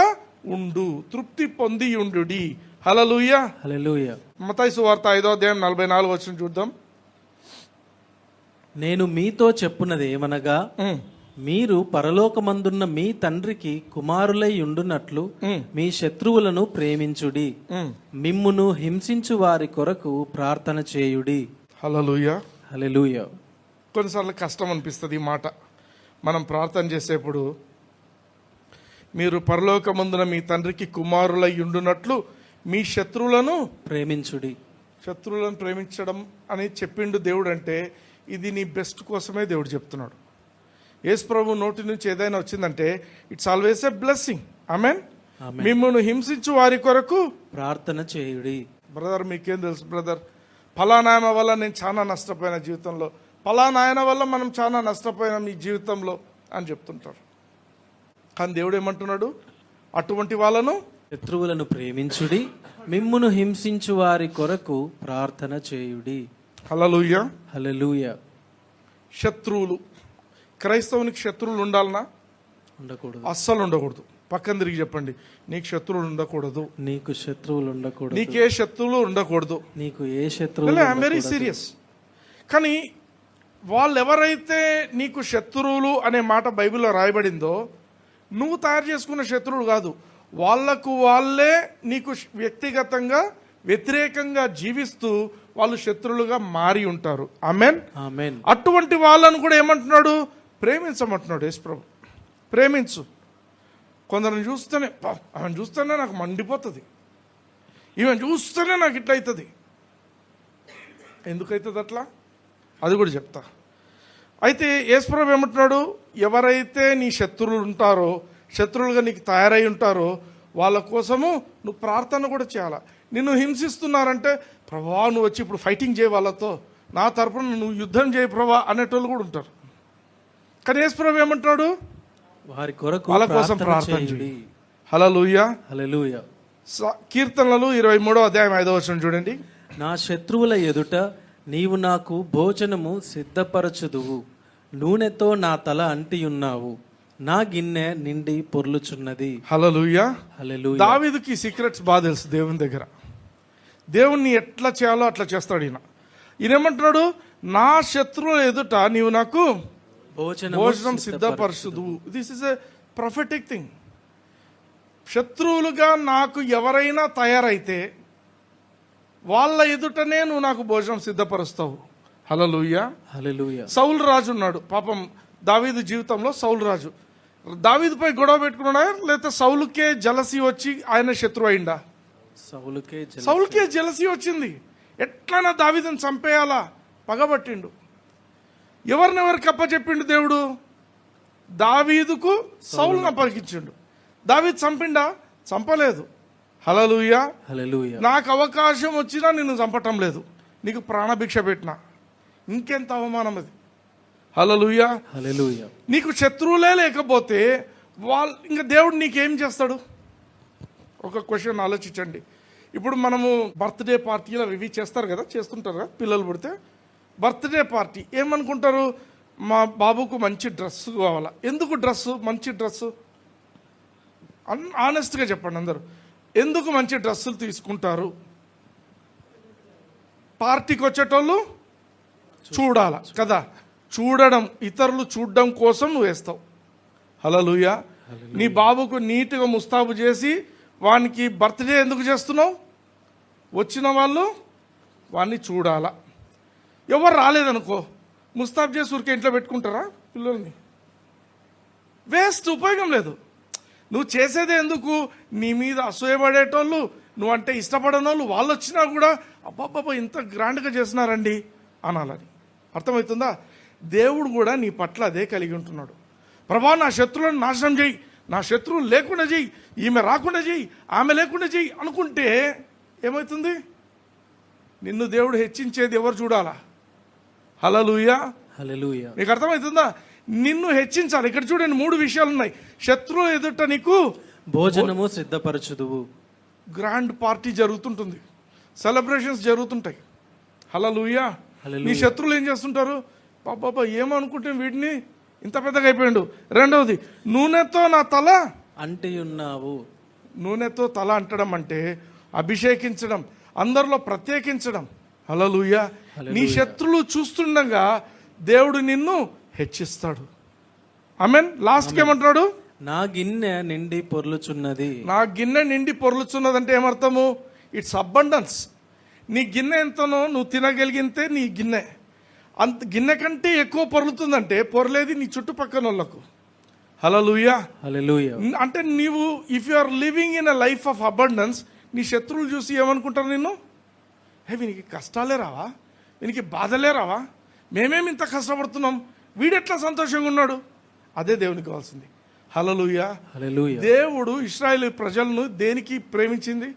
ఉండు, తృప్తి పొంది ఉండుడి. హల్లెలూయా. హల్లెలూయా. మత్తయి సువార్త 5:44 చూద్దాం. నేను మీతో చెప్పున్నది ఏమనగా, మీరు పరలోకమందున్న మీ తండ్రికి కుమారులై ఉండునట్లు మీ శత్రువులను ప్రేమించుడి, మిమ్మును హింసించు వారి కొరకు ప్రార్థన చేయుడి. హల్లెలూయా. హల్లెలూయా. కొన్నిసార్లు కష్టం అనిపిస్తుంది ఈ మాట మనం ప్రార్థన చేసేప్పుడు. మీరు పరలోకమందున మీ తండ్రికి కుమారులై ఉండునట్లు మీ శత్రువులను ప్రేమించుడి. శత్రువులను ప్రేమించడం అని చెప్పిండు దేవుడు. అంటే ఇది నీ బెస్ట్ కోసమే దేవుడు చెప్తున్నాడు. యేసు ప్రభు నోటి నుంచి ఏదైనా వచ్చిందంటే ఇట్స్ ఆల్వేస్ ఎ బ్లెస్సింగ్. ఆమేన్. మిమ్మల్ని హింసించు వారి కొరకు ప్రార్థన చేయుడి. బ్రదర్, మీకేం తెలుసు బ్రదర్, ఫలానాయన వల్ల నేను చాలా నష్టపోయిన జీవితంలో, ఫలానాయన వల్ల మనం చాలా నష్టపోయిన మీ జీవితంలో అని చెప్తుంటారు. కానీ దేవుడు ఏమంటున్నాడు? అటువంటి వాళ్ళను శత్రువులను ప్రేమించుడి, మిమ్మును హింసించు వారి కొరకు ప్రార్థన చేయుడి. హల్లెలూయా. హల్లెలూయా. శత్రువులు, క్రైస్తవునికి శత్రువులు ఉండాలనా? ఉండకూడదు. అస్సలు ఉండకూడదు. పక్కన తిరిగి చెప్పండి, నీకు శత్రువులు ఉండకూడదు. నీకు శత్రువులు ఉండకూడదు. నీకే శత్రువులు ఉండకూడదు. నీకు ఏ శత్రువులు ఐఎమ్ వెరీ సీరియస్. కానీ వాళ్ళు ఎవరైతే నీకు శత్రువులు అనే మాట బైబిల్లో రాయబడిందో, నువ్వు తయారు చేసుకున్న శత్రువులు కాదు, వాళ్లకు వాళ్ళే నీకు వ్యక్తిగతంగా వ్యతిరేకంగా జీవిస్తూ వాళ్ళు శత్రువులుగా మారి ఉంటారు. ఆమేన్. ఆమేన్. అటువంటి వాళ్ళను కూడా ఏమంటున్నాడు? ప్రేమించమంటున్నాడు యేసు ప్రభు. ప్రేమించు. కొందరిని చూస్తేనే, ఆమెను చూస్తేనే నాకు మండిపోతుంది, ఈమెను చూస్తేనే నాకు ఇట్లా అవుతుంది. ఎందుకైతుంది అట్లా? అది కూడా చెప్తా. అయితే యేసు ప్రభు ఏమంటున్నాడు? ఎవరైతే నీ శత్రువులు ఉంటారో, శత్రువులుగా నీకు తయారై ఉంటారో వాళ్ళ కోసము నువ్వు ప్రార్థన కూడా చేయాలి. నిన్ను హింసిస్తున్నారంటే, ప్రభా నువ్వు వచ్చి ఇప్పుడు ఫైటింగ్ చేయ వాళ్ళతో, నా తరపున నువ్వు యుద్ధం చేయ ప్రభా అనేటోళ్ళు కూడా ఉంటారు. కానీ యేసు ప్రభు ఏమంటాడు? వారి కొరకు వాళ్ళ కోసం ప్రార్థన చేయి. హల్లెలూయా. హల్లెలూయా. కీర్తనలు 23:5 చూడండి. నా శత్రువుల ఎదుట నీవు నాకు భోజనము సిద్ధపరచుదువు, నూనెతో నా తల అంటియున్నావు, నా గిన్నె నిండి పొర్లుచున్నది. హల్లెలూయా. హల్లెలూయా. దావీదుకి సీక్రెట్స్ బాగా తెలుసు దేవుని దగ్గర. దేవుణ్ణి ఎట్లా చేయాలో అట్లా చేస్తాడు ఈయన. ఈయనేమంటున్నాడు? నా శత్రువుల ఎదుట నీవు నాకు భోజనం సిద్ధపరచుదు. This is a prophetic thing. శత్రువులుగా నాకు ఎవరైనా తయారైతే వాళ్ళ ఎదుటనే నువ్వు నాకు భోజనం సిద్ధపరుస్తావు. హల్లెలూయా. హల్లెలూయా. సౌలు రాజు ఉన్నాడు పాపం దావీదు జీవితంలో. సౌలు రాజు దావీదుపై గొడవ పెట్టుకున్నాడా, లేకపోతే సౌలుకే జలసి వచ్చి ఆయన శత్రువు అయిందా? సౌలుకే జలసి వచ్చింది. ఎట్లైనా దావీదుని చంపేయాలా పగబట్టిండు. ఎవరినెవరికి అప్పచెప్పిండు దేవుడు? దావీదుకు సౌలును అప్పగించిండు. దావీదు చంపిండా? చంపలేదు. హల్లెలూయా. హల్లెలూయా. నాకు అవకాశం వచ్చినా నిన్ను చంపటం లేదు, నీకు ప్రాణభిక్ష పెట్టినా. ఇంకెంత అవమానం అది. హల్లెలూయా. హల్లెలూయా. నీకు శత్రువులే లేకపోతే వాళ్ళు ఇంకా దేవుడు నీకేం చేస్తాడు? ఒక క్వశ్చన్ ఆలోచించండి. ఇప్పుడు మనము బర్త్డే పార్టీలు అవి చేస్తారు కదా, చేస్తుంటారు కదా పిల్లలు పుడితే. బర్త్డే పార్టీ ఏమనుకుంటారు? మా బాబుకు మంచి డ్రెస్సు కావాలా. ఎందుకు డ్రెస్సు? మంచి డ్రెస్సు ఆనెస్ట్గా చెప్పండి అందరూ. ఎందుకు మంచి డ్రెస్సులు తీసుకుంటారు? పార్టీకి వచ్చేటోళ్ళు చూడాల కదా, చూడడం, ఇతరులు చూడడం కోసం నువ్వు వేస్తావు. హల్లెలూయా. నీ బాబుకు నీట్గా ముస్తాబు చేసి వానికి బర్త్డే ఎందుకు చేస్తున్నావు? వచ్చిన వాళ్ళు వాడిని చూడాలా. ఎవరు రాలేదనుకో, ముస్తాబు చేసి ఊరికే ఇంట్లో పెట్టుకుంటారా పిల్లల్ని? వేస్ట్, ఉపయోగం లేదు. నువ్వు చేసేదే ఎందుకు? నీ మీద అసూయపడేటోళ్ళు, నువ్వంటే ఇష్టపడని వాళ్ళు, వాళ్ళు వచ్చినా కూడా అబ్బాబ్బా ఇంత గ్రాండ్గా చేస్తున్నారండి అనాలని. అర్థమవుతుందా? దేవుడు కూడా నీ పట్ల అదే కలిగి ఉంటున్నాడు. ప్రభా నా శత్రువులను నాశనం చేయి, నా శత్రువులు లేకుండా చేయి, ఈమె రాకుండా చేయి, ఆమె లేకుండా చేయి అనుకుంటే ఏమవుతుంది? నిన్ను దేవుడు హెచ్చించేది ఎవరు చూడాలా? హల్లెలూయా. హల్లెలూయా. నీకు అర్థమవుతుందా? నిన్ను హెచ్చించాలి. ఇక్కడ చూడండి 3 విషయాలు ఉన్నాయి. శత్రువు ఎదుట నీకు భోజనము సిద్ధపరచుదువు. గ్రాండ్ పార్టీ జరుగుతుంటుంది, సెలబ్రేషన్స్ జరుగుతుంటాయి. హల్లెలూయా. హల్లెలూయా. నీ శత్రువులు ఏం చేస్తుంటారు? బాబా ఏమనుకుంటే వీడిని ఇంత పెద్దగా అయిపోయాడు. రెండవది, నూనెతో నా తల అంటే ఉన్నావు. నూనెతో తల అంటడం అంటే అభిషేకించడం, అందరిలో ప్రత్యేకించడం. హల్లెలూయా. నీ శత్రులు చూస్తుండగా దేవుడు నిన్ను హెచ్చిస్తాడు. ఆమేన్. లాస్ట్కి ఏమంటాడు? నా గిన్నె నిండి పొర్లుచున్నది. నా గిన్నె నిండి పొర్లుచున్నది అంటే ఏమర్థము? It's abundance. నీ గిన్నె ఎంతనో నువ్వు తినగలిగితే నీ గిన్నె అంత, గిన్నె కంటే ఎక్కువ పొర్లుతుందంటే పొరలేది నీ చుట్టుపక్కల వాళ్ళకు. హల్లెలూయా. హల్లెలూయా. అంటే నీవు if you are living in a life of abundance, నీ శత్రువులు చూసి ఏమనుకుంటారు నిన్ను? వీనికి కష్టాలే రావా, వీనికి బాధలే రావా, మేమేమి ఇంత కష్టపడుతున్నాం, వీడెట్లా సంతోషంగా ఉన్నాడు. అదే దేవునికి కావాల్సింది. హల్లెలూయా. హల్లెలూయా. దేవుడు ఇశ్రాయేలు ప్రజలను దేనికి ప్రేమించింది?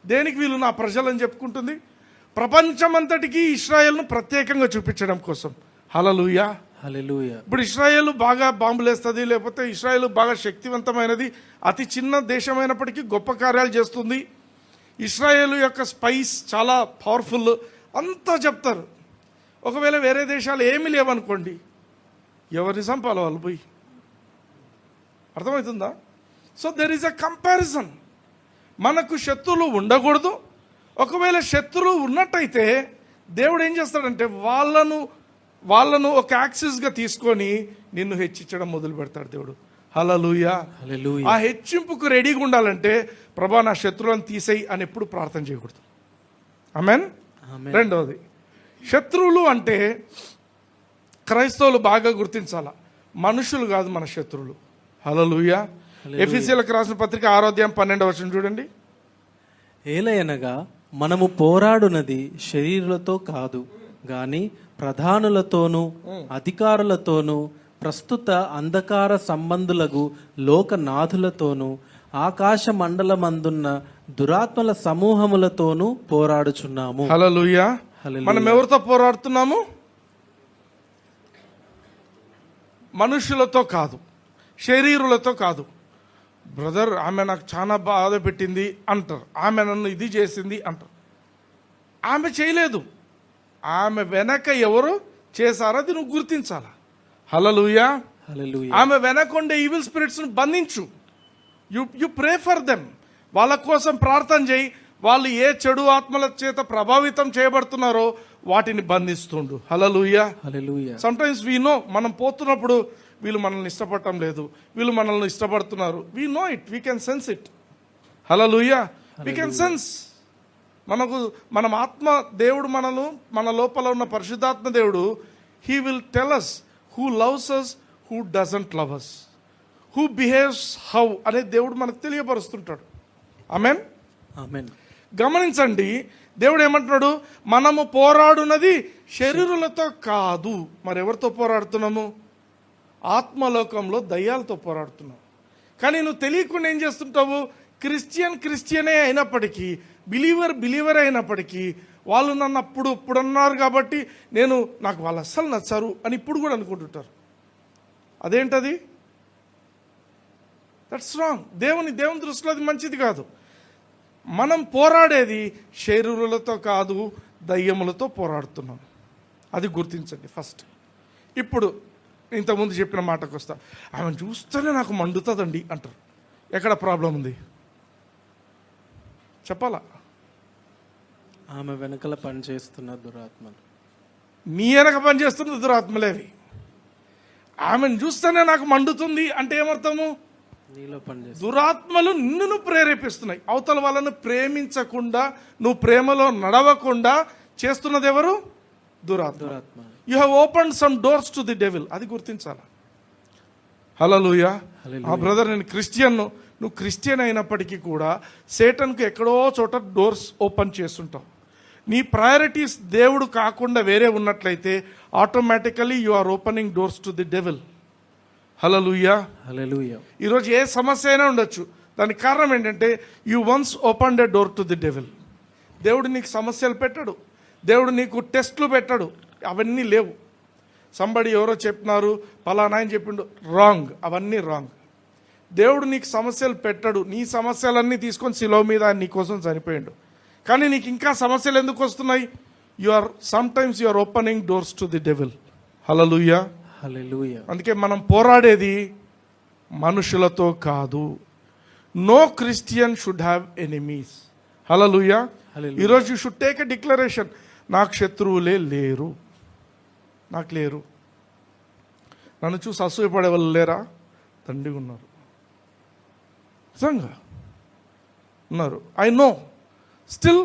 దేనికి వీళ్ళు నా ప్రజలని చెప్పుకుంటుంది? ప్రపంచమంతటికి ఇశ్రాయేల్ను ప్రత్యేకంగా చూపించడం కోసం. హల్లెలూయా. హల్లెలూయా. ఇప్పుడు ఇశ్రాయేల్ బాగా బాంబులు వేస్తుంది, లేకపోతే ఇశ్రాయేల్ బాగా శక్తివంతమైనది, అతి చిన్న దేశమైనప్పటికీ గొప్ప కార్యాలు చేస్తుంది, ఇశ్రాయేల్ యొక్క స్పైస్ చాలా పవర్ఫుల్ అంతా చెప్తారు. ఒకవేళ వేరే దేశాలు ఏమీ లేవనుకోండి, ఎవరిని చంపాలి వాళ్ళు పోయి? అర్థమవుతుందా? So there is a comparison. మనకు శత్రువులు ఉండకూడదు. ఒకవేళ శత్రువు ఉన్నట్టయితే దేవుడు ఏం చేస్తాడంటే వాళ్ళను ఒక యాక్సిస్గా తీసుకొని నిన్ను హెచ్చించడం మొదలు పెడతాడు దేవుడు. హల్లెలూయా. హల్లెలూయా. ఆ హెచ్చింపుకు రెడీగా ఉండాలంటే ప్రభా నా శత్రువులను తీసేయి అని ఎప్పుడు ప్రార్థన చేయకూడదు. ఆమేన్. ఆమేన్. రెండవది, శత్రువులు అంటే క్రైస్తవులు బాగా గుర్తించాల, మనుషులు కాదు మన శత్రువులు. హల్లెలూయా. ఎఫెసీయులకు రాసిన పత్రిక 6వ అధ్యాయం 12వ వచనం చూడండి. ఏలయనగా మనము పోరాడునది శరీరులతో కాదు గాని ప్రధానులతోనూ అధికారులతోనూ ప్రస్తుత అంధకార సంబంధులకు లోకనాథులతోనూ ఆకాశ మండలమందున్న దురాత్మల సమూహములతోనూ పోరాడుచున్నాము. హల్లెలూయా. హల్లెలూయా. మనం ఎవరితో పోరాడుతున్నాము? మనుషులతో కాదు, శరీరులతో కాదు. బ్రదర్ ఆమె నాకు చాలా బాధ పెట్టింది అంటారు, ఆమె నన్ను ఇది చేసింది అంటారు. ఆమె చేయలేదు, ఆమె వెనక ఎవరు చేశారో అది నువ్వు గుర్తించాలా. హల్లెలూయా. హల్లెలూయా. ఆమె వెనక ఉండే ఈవిల్ స్పిరిట్స్ను బంధించు. You pray for them. వాళ్ళ కోసం ప్రార్థన చేయి. వాళ్ళు ఏ చెడు ఆత్మల చేత ప్రభావితం చేయబడుతున్నారో వాటిని బంధిస్తుండు. Hallelujah. Hallelujah. Sometimes we know, మనం పోతున్నప్పుడు వీళ్ళు మనల్ని ఇష్టపడటం లేదు, వీళ్ళు మనల్ని ఇష్టపడుతున్నారు. We know it, we can sense it. Hallelujah. We can sense. మనం ఆత్మ దేవుడు మన లోపల ఉన్న పరిశుద్ధాత్మ దేవుడు, he will tell us who loves us, who doesn't love us, who behaves how అనే దేవుడు మనకు తెలియపరుస్తుంటాడు. ఆమేన్. ఆమేన్. గమనించండి, దేవుడు ఏమంటున్నాడు? మనము పోరాడున్నది శరీరులతో కాదు. మరి ఎవరితో పోరాడుతున్నాము? ఆత్మలోకంలో దయ్యాలతో పోరాడుతున్నావు. కానీ నువ్వు తెలియకుండా ఏం చేస్తుంటావు? క్రిస్టియనే అయినప్పటికీ, బిలీవర్ అయినప్పటికీ వాళ్ళు నన్ను అప్పుడు అన్నారు కాబట్టి నాకు వాళ్ళు అస్సలు నచ్చారు అని ఇప్పుడు కూడా అనుకుంటుంటారు. అదేంటది? That's wrong. దేవుని దృష్టిలో అది మంచిది కాదు. మనం పోరాడేది శరీరులతో కాదు, దయ్యములతో పోరాడుతున్నాం. అది గుర్తించండి ఫస్ట్. ఇప్పుడు ఇంతకుముందు చెప్పిన మాటకు వస్తా. ఆమెను చూస్తేనే నాకు మండుతుందండి అంటారు. ఎక్కడ ప్రాబ్లం ఉంది చెప్పాలా? ఆమె వెనకల పనిచేస్తున్న దురాత్మలు. నీ వెనక పనిచేస్తున్న దురాత్మలేవి. ఆమెను చూస్తేనే నాకు మండుతుంది అంటే ఏమర్థము? నీలో పనిచేస్తుంది దురాత్మలు నిన్ను ప్రేరేపిస్తున్నాయి. అవతల వాళ్ళను ప్రేమించకుండా, నువ్వు ప్రేమలో నడవకుండా చేస్తున్నది ఎవరు? దురాత్మ. You have open some doors to the devil. అది గుర్తించాలి. హల్లెలూయా. ఆ బ్రదర్, నేను క్రిస్టియన్. నువ్వు క్రిస్టియన్ అయినప్పటికీ కూడా సేటన్కు ఎక్కడో చోట డోర్స్ ఓపెన్ చేస్తుంటావు. నీ ప్రయారిటీస్ దేవుడు కాకుండా వేరే ఉన్నట్లయితే automatically you are opening doors to the devil. హల్లెలూయా. హల్లెలూయా. ఈరోజు ఏ సమస్య అయినా ఉండొచ్చు. దానికి కారణం ఏంటంటే you once opened a door to the devil. దేవుడు నీకు సమస్యలు పెట్టాడు, దేవుడు నీకు టెస్ట్లు పెట్టాడు, అవన్నీ లేవు. సంబడి ఎవరో చెప్పినారు, పలానా ఆయన చెప్పిండు, రాంగ్. అవన్నీ రాంగ్. దేవుడు నీకు సమస్యలు పెట్టడు. నీ సమస్యలన్నీ తీసుకొని శిలువ మీద ఆయన నీ కోసం చనిపోయాడు. కానీ నీకు ఇంకా సమస్యలు ఎందుకు వస్తున్నాయి? Sometimes you are opening doors to the devil. హల్లెలూయా. హల్లెలూయా. అందుకే మనం పోరాడేది మనుషులతో కాదు. No Christian should have enemies. హల్లెలూయా. ఈరోజు you should take a declaration. నాకు శత్రువులే లేరు, నాకు లేరు. నన్ను చూసి అసూయపడే వాళ్ళు లేరా? తండ్రిగా ఉన్నారు, నిజంగా ఉన్నారు. I know. స్టిల్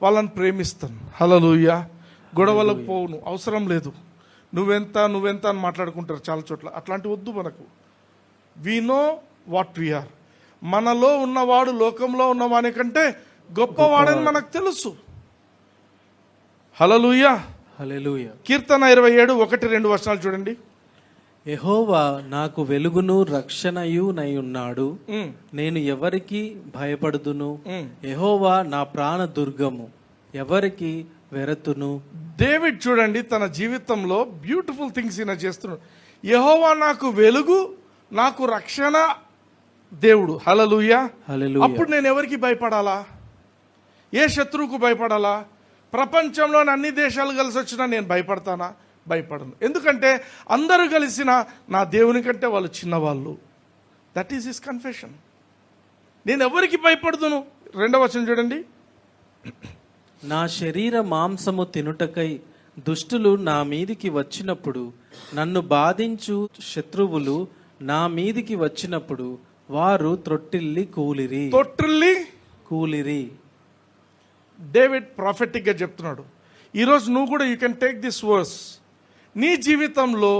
వాళ్ళని ప్రేమిస్తాను. హల్లెలూయా. గొడవలకు పోవును, అవసరం లేదు. నువ్వెంత అని మాట్లాడుకుంటారు చాలా చోట్ల. అట్లాంటి వద్దు మనకు. We know what we are. మనలో ఉన్నవాడు లోకంలో ఉన్నవాని కంటే గొప్పవాడని మనకు తెలుసు. హల్లెలూయా. హల్లెలూయా. కీర్తన 27:1-2 వచనాలు చూడండి. యెహోవా నాకు వెలుగును రక్షణయు నై ఉన్నాడు, నేను ఎవరికి భయపడుదును? యెహోవా నా ప్రాణ దుర్గము, ఎవరికి వెరతును? డేవిడ్ చూడండి, తన జీవితంలో బ్యూటిఫుల్ థింగ్స్ ఈయన చేస్తున్నాడు. యెహోవా నాకు వెలుగు, నాకు రక్షణ దేవుడు. హల్లెలూయా. హల్లెలూయా. అప్పుడు నేను ఎవరికి భయపడాలా? ఏ శత్రువుకు భయపడాలా? ప్రపంచంలోని అన్ని దేశాలు కలిసి వచ్చినా నేను భయపడతానా? భయపడను. ఎందుకంటే అందరూ కలిసిన నా దేవుని కంటే వాళ్ళు చిన్నవాళ్ళు. That is his confession. నేను ఎవరికి భయపడుతును? 2వ వచనం చూడండి. నా శరీర మాంసము తినుటకై దుష్టులు నా మీదికి వచ్చినప్పుడు, నన్ను బాధించు శత్రువులు నా మీదికి వచ్చినప్పుడు, వారు త్రొట్టిల్లి కూలిరి. డేవిడ్ ప్రాఫెటిక్ గా చెప్తున్నాడు. ఈరోజు నువ్వు కూడా you can take this verse. నీ జీవితంలో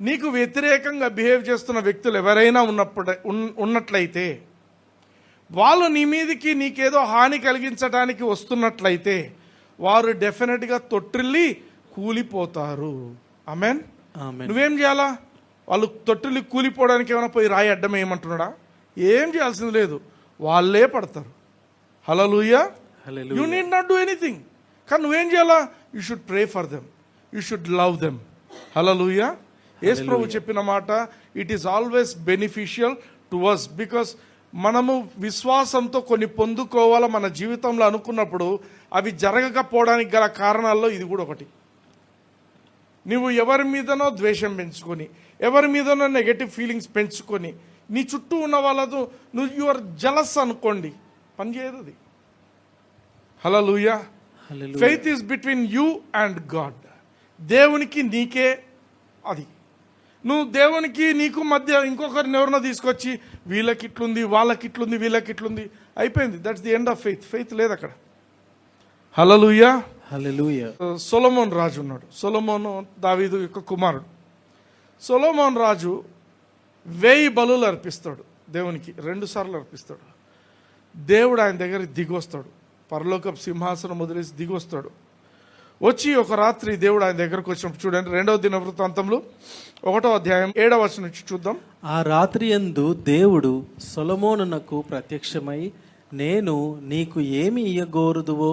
నీకు వ్యతిరేకంగా బిహేవ్ చేస్తున్న వ్యక్తులు ఎవరైనా ఉన్నట్లయితే, వాళ్ళు నీ మీదికి నీకేదో హాని కలిగించడానికి వస్తున్నట్లయితే, వారు డెఫినెట్గా తొట్టిల్లి కూలిపోతారు. ఆమెన్. నువ్వేం చేయాలా? వాళ్ళు తొట్టిల్లి కూలిపోవడానికి ఏమైనా పోయి రాయి అడ్డం ఏమంటున్నాడా? ఏం చేయాల్సింది లేదు, వాళ్ళే పడతారు. హల్లెలూయా. You need not do anything. కానీ నువ్వేం చేయాలా? You should pray for them, you should love them. హల్లెలూయా. యేసు ప్రభు చెప్పిన మాట, it is always beneficial to us. Because మనము విశ్వాసంతో కొన్ని పొందుకోవాలా మన జీవితంలో అనుకున్నప్పుడు అవి జరగకపోవడానికి గల కారణాల్లో ఇది కూడా ఒకటి. నువ్వు ఎవరి మీదనో ద్వేషం పెంచుకొని, ఎవరి మీదనో నెగటివ్ ఫీలింగ్స్ పెంచుకొని, నీ చుట్టూ ఉన్న వాళ్ళతో నువ్వు యువర్ జలస్ అనుకోండి, పనిచేయదు అది. హల్లెలూయా. Faith is between you and God. దేవునికి నీకే అది. నువ్వు దేవునికి నీకు మధ్య ఇంకొకరిని ఎవరినో తీసుకొచ్చి వీళ్ళకి ఇట్లుంది, వాళ్ళకి ఇట్లుంది, వీళ్ళకి ఇట్లుంది, అయిపోయింది. That's the end of faith. Faith లేదు అక్కడ. హల్లెలూయా. హల్లెలూయా. సొలొమోన్ రాజు ఉన్నాడు. సొలొమోను దావీదు యొక్క కుమారుడు. సొలొమోన్ రాజు 1000 బలులు అర్పిస్తాడు దేవునికి. 2 సార్లు అర్పిస్తాడు. దేవుడు ఆయన దగ్గర దిగొస్తాడు. పరలోకపు సింహాసనం వదిలేసి దిగొస్తాడు. వచ్చి ఒక రాత్రి దేవుడు ఆయన దగ్గరకు వచ్చినప్పుడు చూడండి, 2వ దినవృత్తాంతంలో 1వ అధ్యాయం 7వ వచనం నుంచి చూద్దాం. ఆ రాత్రి యందు దేవుడు సొలొమోనునకు ప్రత్యక్షమై, నేను నీకు ఏమి ఇయ్యగోరుదువో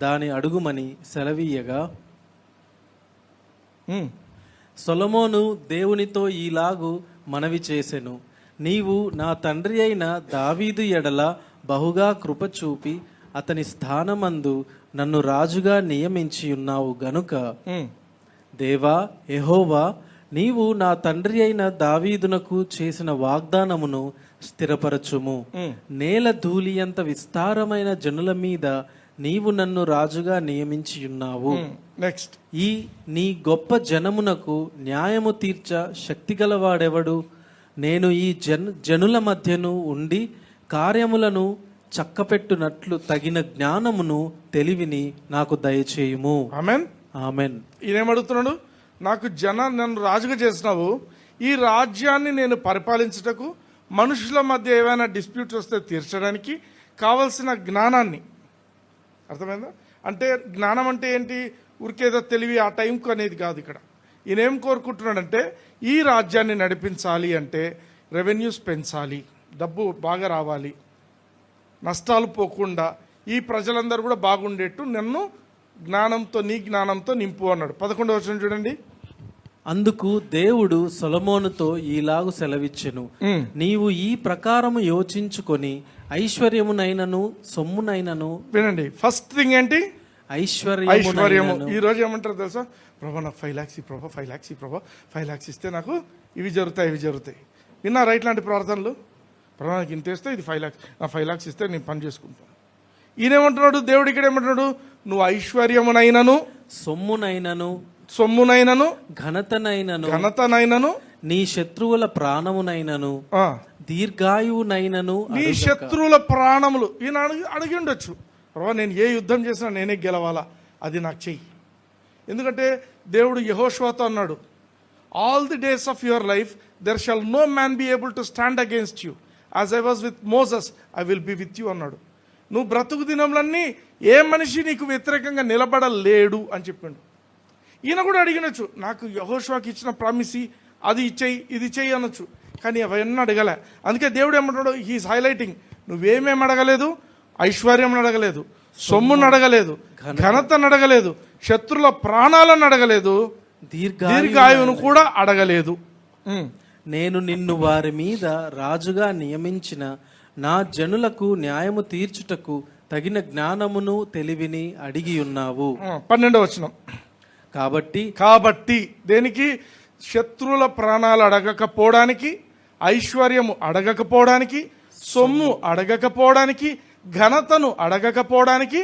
దాని అడుగుమని సెలవీయగా, సొలొమోను దేవునితో ఈలాగు మనవి చేసెను, నీవు నా తండ్రి అయిన దావీదు ఎడల బహుగా కృప చూపి అతని స్థానమందు నన్ను రాజుగా నియమించి ఉన్నావు గనుక, దేవా యెహోవా, నీవు నా తండ్రి అయిన దావీదునకు చేసిన వాగ్దానమును స్థిరపరచుము. నేల ధూళియంత విస్తారమైన జనుల మీద నీవు నన్ను రాజుగా నియమించి ఉన్నావు. నెక్స్ట్, ఈ నీ గొప్ప జనమునకు న్యాయము తీర్చ శక్తిగలవాడెవడు? నేను ఈ జనుల మధ్యను ఉండి కార్యములను చక్కపెట్టునట్లు తగిన జ్ఞానమును తెలివిని నాకు దయచేయుము. ఆమెన్. ఆమెన్. ఈయనేమడుగుతున్నాడు? నాకు నన్ను రాజుగా చేసినావు, ఈ రాజ్యాన్ని నేను పరిపాలించుటకు, మనుషుల మధ్య ఏమైనా డిస్ప్యూట్స్ వస్తే తీర్చడానికి కావలసిన జ్ఞానాన్ని. అర్థమైందా? అంటే జ్ఞానం అంటే ఏంటి? ఊరికేదో తెలివి ఆ టైంకు అనేది కాదు. ఇక్కడ ఈయన ఏం కోరుకుంటున్నాడంటే, ఈ రాజ్యాన్ని నడిపించాలి అంటే రెవెన్యూస్ పెంచాలి, డబ్బు బాగా రావాలి, నష్టాలు పోకుండా ఈ ప్రజలందరూ కూడా బాగుండేట్టు నన్ను జ్ఞానంతో, నీ జ్ఞానంతో నింపు అన్నాడు. 11వ వచనం చూడండి. అందుకు దేవుడు సొలొమోనుతో ఈలాగు సెలవిచ్చెను, నీవు ఈ ప్రకారము యోచించుకొని ఐశ్వర్యమునైనను సొమ్మునైనను. వినండి, ఫస్ట్ థింగ్ ఏంటి? ఐశ్వర్యము. ఐశ్వర్యము. ఈ రోజు ఏమంటారు తెలుసా? ప్రభా నాకు 5 lakhs ప్రభా, 5 lakhs ప్రభా, 5 lakhs ఇస్తే నాకు ఇవి జరుగుతాయి, ఇవి జరుగుతాయి. విన్నారా ఇట్లాంటి ప్రార్థనలు? ప్రభా నాకు ఇంత ఇస్తే ఇది 5 lakhs, 5 lakhs ఇస్తే నేను పని చేసుకుంటాను. ఈయనేమంటున్నాడు? దేవుడు ఇక్కడ ఏమంటున్నాడు? నువ్వు ఐశ్వర్యమునైనను సొమ్మునైనను ఘనతనైనను నీ శత్రువుల ప్రాణమునైనను దీర్ఘాయువునైనను. నీ శత్రువుల ప్రాణములు. ఈయన అడిగి ఉండొచ్చు, ప్రభా నేను ఏ యుద్ధం చేసినా నేనే గెలవాలా, అది నాకు చెయ్యి. ఎందుకంటే దేవుడు యెహోషువతో అన్నాడు, all the days of your life there shall no man be able to stand against you, as I was with Moses I will be with you అన్నాడు. నువ్వు బ్రతుకు దినంలన్నీ ఏ మనిషి నీకు వ్యతిరేకంగా నిలబడలేడు అని చెప్పిండు. ఈయన కూడా అడిగినచ్చు, నాకు యెహోషువకి ఇచ్చిన ప్రామిసి అది ఇచ్చేయి, ఇది చెయ్యి అనొచ్చు, కానీ అవన్నీ అడగలే. అందుకే దేవుడు ఏమంటాడు? హీఈస్ హైలైటింగ్, నువ్వేమేం అడగలేదు, ఐశ్వర్యం అడగలేదు, సొమ్మును అడగలేదు, ఘనతను అడగలేదు, శత్రుల ప్రాణాలను అడగలేదు, దీర్ఘాయువును కూడా అడగలేదు. నేను నిన్ను వారి మీద రాజుగా నియమించిన నా జనులకు న్యాయము తీర్చుటకు తగిన జ్ఞానమును తెలివిని అడిగి ఉన్నావు. 12వ వచనం. కాబట్టి దేనికి? శత్రువుల ప్రాణాలు అడగకపోవడానికి, ఐశ్వర్యము అడగకపోవడానికి, సొమ్ము అడగకపోవడానికి, ఘనతను అడగకపోవడానికి,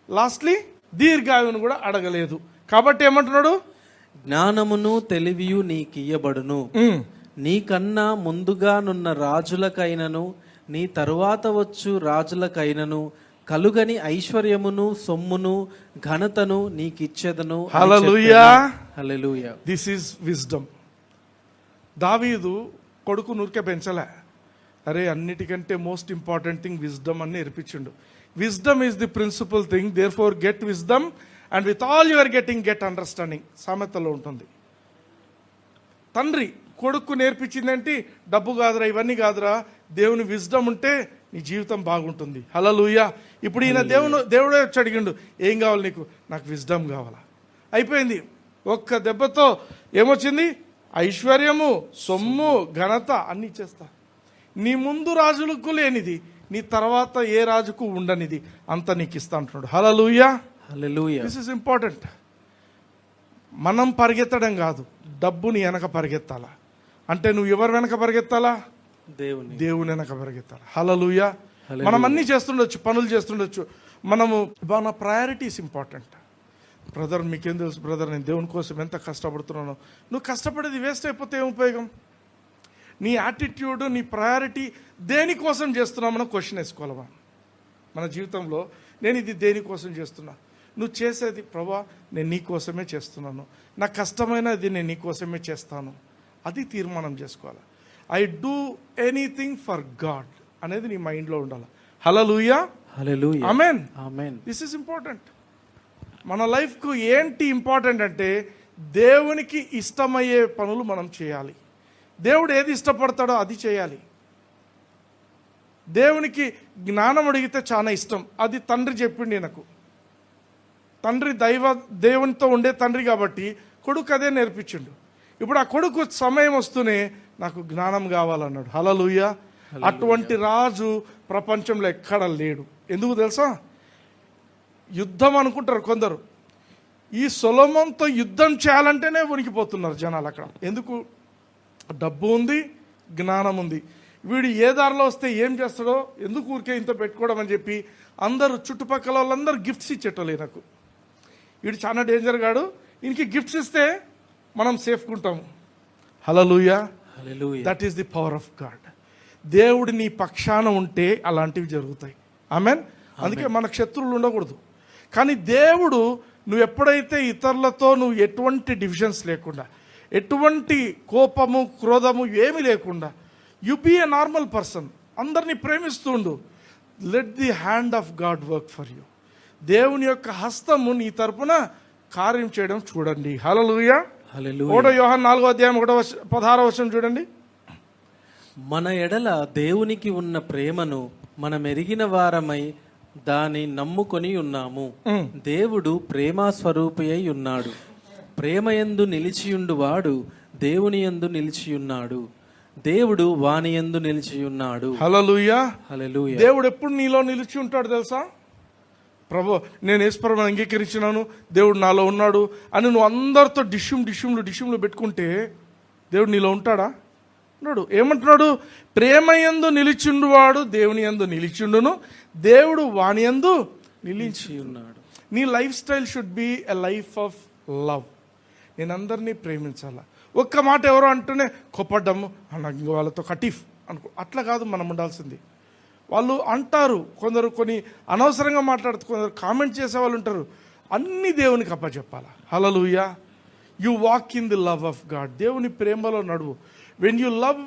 లాస్ట్లీ దీర్ఘాయువును కూడా అడగలేదు. కాబట్టి ఏమంటున్నాడు? జ్ఞానమును తెలివియు నీకియ్యబడును, నీకన్నా ముందుగానున్న రాజులకైనను నీ తరువాత వచ్చు రాజులకైనను కలుగని ఐశ్వర్యమును సొమ్మును ఘనతను నీకిచ్చెదను. హల్లెలూయా, హల్లెలూయా. This is wisdom. దావీదు కొడుకు నూరికే పెంచలే, అరే అన్నిటికంటే మోస్ట్ ఇంపార్టెంట్ థింగ్ విజ్డమ్ అని నేర్పించిండు. Wisdom is the principal thing, therefore get wisdom and with all your getting get understanding. సామెతలో ఉంటుంది. తండ్రి కొడుకు నేర్పించిందేంటి? డబ్బు కాదురా, ఇవన్నీ కాదురా, దేవుని విజ్డమ్ ఉంటే నీ జీవితం బాగుంటుంది. హల్లెలూయా. ఇప్పుడు ఈయన దేవుడే వచ్చి అడిగిండు, ఏం కావాలి నీకు? నాకు విజ్డమ్ కావాలా. అయిపోయింది. ఒక్క దెబ్బతో ఏమొచ్చింది? ఐశ్వర్యము, సొమ్ము, ఘనత అన్ని ఇచ్చేస్తా. నీ ముందు రాజులకు లేనిది నీ తర్వాత ఏ రాజుకు ఉండనిది అంత నీకు ఇస్తా అంటున్నాడు. హల్లెలూయా, హల్లెలూయా. This is important. మనం పరిగెత్తడం కాదు, డబ్బుని వెనక పరిగెత్తాలా. అంటే నువ్వు ఎవరు వెనక పరిగెత్తాలా? దేవుని వెనక పరిగెత్తాలి. హల్లెలూయా. మనం అన్నీ చేస్తుండొచ్చు, పనులు చేస్తుండొచ్చు, మనము మన ప్రయారిటీస్ ఇంపార్టెంట్. బ్రదర్ మీకేం తెలుసు బ్రదర్, నేను దేవుని కోసం ఎంత కష్టపడుతున్నాను. నువ్వు కష్టపడేది వేస్ట్ అయిపోతే ఏం ఉపయోగం? నీ యాటిట్యూడ్, నీ ప్రయారిటీ దేనికోసం చేస్తున్నామని క్వశ్చన్ వేసుకోవాలవా మన జీవితంలో. నేను ఇది దేనికోసం చేస్తున్నా? నువ్వు చేసేది, ప్రభా నేను నీ కోసమే చేస్తున్నాను, నాకు కష్టమైనది నేను నీ కోసమే చేస్తాను, అది తీర్మానం చేసుకోవాలి. I do anything for God అనేది నీ మైండ్లో ఉండాలి. హల్లెలూయా, హల్లెలూయా, ఆమేన్, ఆమేన్. This is important. మన లైఫ్కు ఏంటి ఇంపార్టెంట్ అంటే దేవునికి ఇష్టమయ్యే పనులు మనం చేయాలి. దేవుడు ఏది ఇష్టపడతాడో అది చేయాలి. దేవునికి జ్ఞానం అడిగితే చాలా ఇష్టం, అది తండ్రి చెప్పిండి నాకు. తండ్రి దేవునితో ఉండే తండ్రి కాబట్టి కొడుకు అదే నేర్పించిండు. ఇప్పుడు ఆ కొడుకు సమయం వస్తూనే నాకు జ్ఞానం కావాలన్నాడు. హల్లెలూయా. అటువంటి రాజు ప్రపంచంలో ఎక్కడ లేడు. ఎందుకు తెలుసా? యుద్ధం అనుకుంటారు కొందరు. ఈ సొలొమోనుతో యుద్ధం చేయాలంటేనే వణికిపోతున్నారు జనాలు అక్కడ. ఎందుకు? డబ్బు ఉంది, జ్ఞానం ఉంది. వీడు ఏ దారిలో వస్తే ఏం చేస్తాడో, ఎందుకు ఊరికే ఇంత పెట్టుకోవడం అని చెప్పి అందరూ చుట్టుపక్కల వాళ్ళందరూ గిఫ్ట్స్ ఇచ్చేటోళ్ళు. నాకు వీడు చాలా డేంజర్ గాడు, ఈయనకి గిఫ్ట్స్ ఇస్తే మనం సేఫ్గా ఉంటాము. హల్లెలూయా, హల్లెలూయా. That is the power of God. దేవుడు నీ పక్షాన ఉంటే అలాంటివి జరుగుతాయి. ఆమెన్. అందుకే మనకు శత్రువులు ఉండకూడదు. కానీ దేవుడు, నువ్వు ఎప్పుడైతే ఇతరులతో నువ్వు ఎటువంటి డివిజన్స్ లేకుండా, ఎటువంటి కోపము క్రోధము ఏమీ లేకుండా, you be a normal person, అందరినీ ప్రేమిస్తుండు, let the hand of God work for you. దేవుని యొక్క హస్తము నీ తరపున కార్యం చేయడం చూడండి. హల్లెలూయా, హల్లెలూయా. 1 యోహాను 4వ అధ్యాయం 16వ వచనం చూడండి. మన ఎడల దేవునికి ఉన్న ప్రేమను మనం ఎరిగిన వారమై దాన్ని నమ్ముకొని ఉన్నాము. దేవుడు ప్రేమ స్వరూపి అయి ఉన్నాడు. ప్రేమయందు నిలిచియుండువాడు దేవుని యందు నిలిచియున్నాడు, దేవుడు వాని యందు నిలిచియున్నాడు. హల్లెలూయా. హల్లెలూయా. దేవుడు ఎప్పుడు నీలో నిలిచి ఉంటాడు తెలుసా? ప్రభు, నేను యేసుప్రభుని అంగీకరించినాను, దేవుడు నాలో ఉన్నాడు అని నువ్వు అందరితో డిష్యూమ్లు పెట్టుకుంటే దేవుడు నీలో ఉంటాడా? ఉన్నాడు. ఏమంటున్నాడు? ప్రేమయందు నిలిచిండువాడు దేవుని యందు నిలిచిండును, దేవుడు వాని యందు నిలిచి ఉన్నాడు. నీ life style should be a life of love. నేను అందరినీ ప్రేమించాలా. ఒక్క మాట ఎవరో అంటూనే కోపడ్డము, నాకు ఇంకో వాళ్ళతో కటీఫ్ అనుకో, అట్లా కాదు మనం ఉండాల్సింది. వాళ్ళు అంటారు, కొందరు కొన్ని అనవసరంగా మాట్లాడుతూ, కొందరు కామెంట్ చేసే వాళ్ళు ఉంటారు. అన్ని దేవునికి అప్పచెప్పాలా. హల్లెలూయా. You walk in the love of God. దేవుని ప్రేమలో నడువు. When you love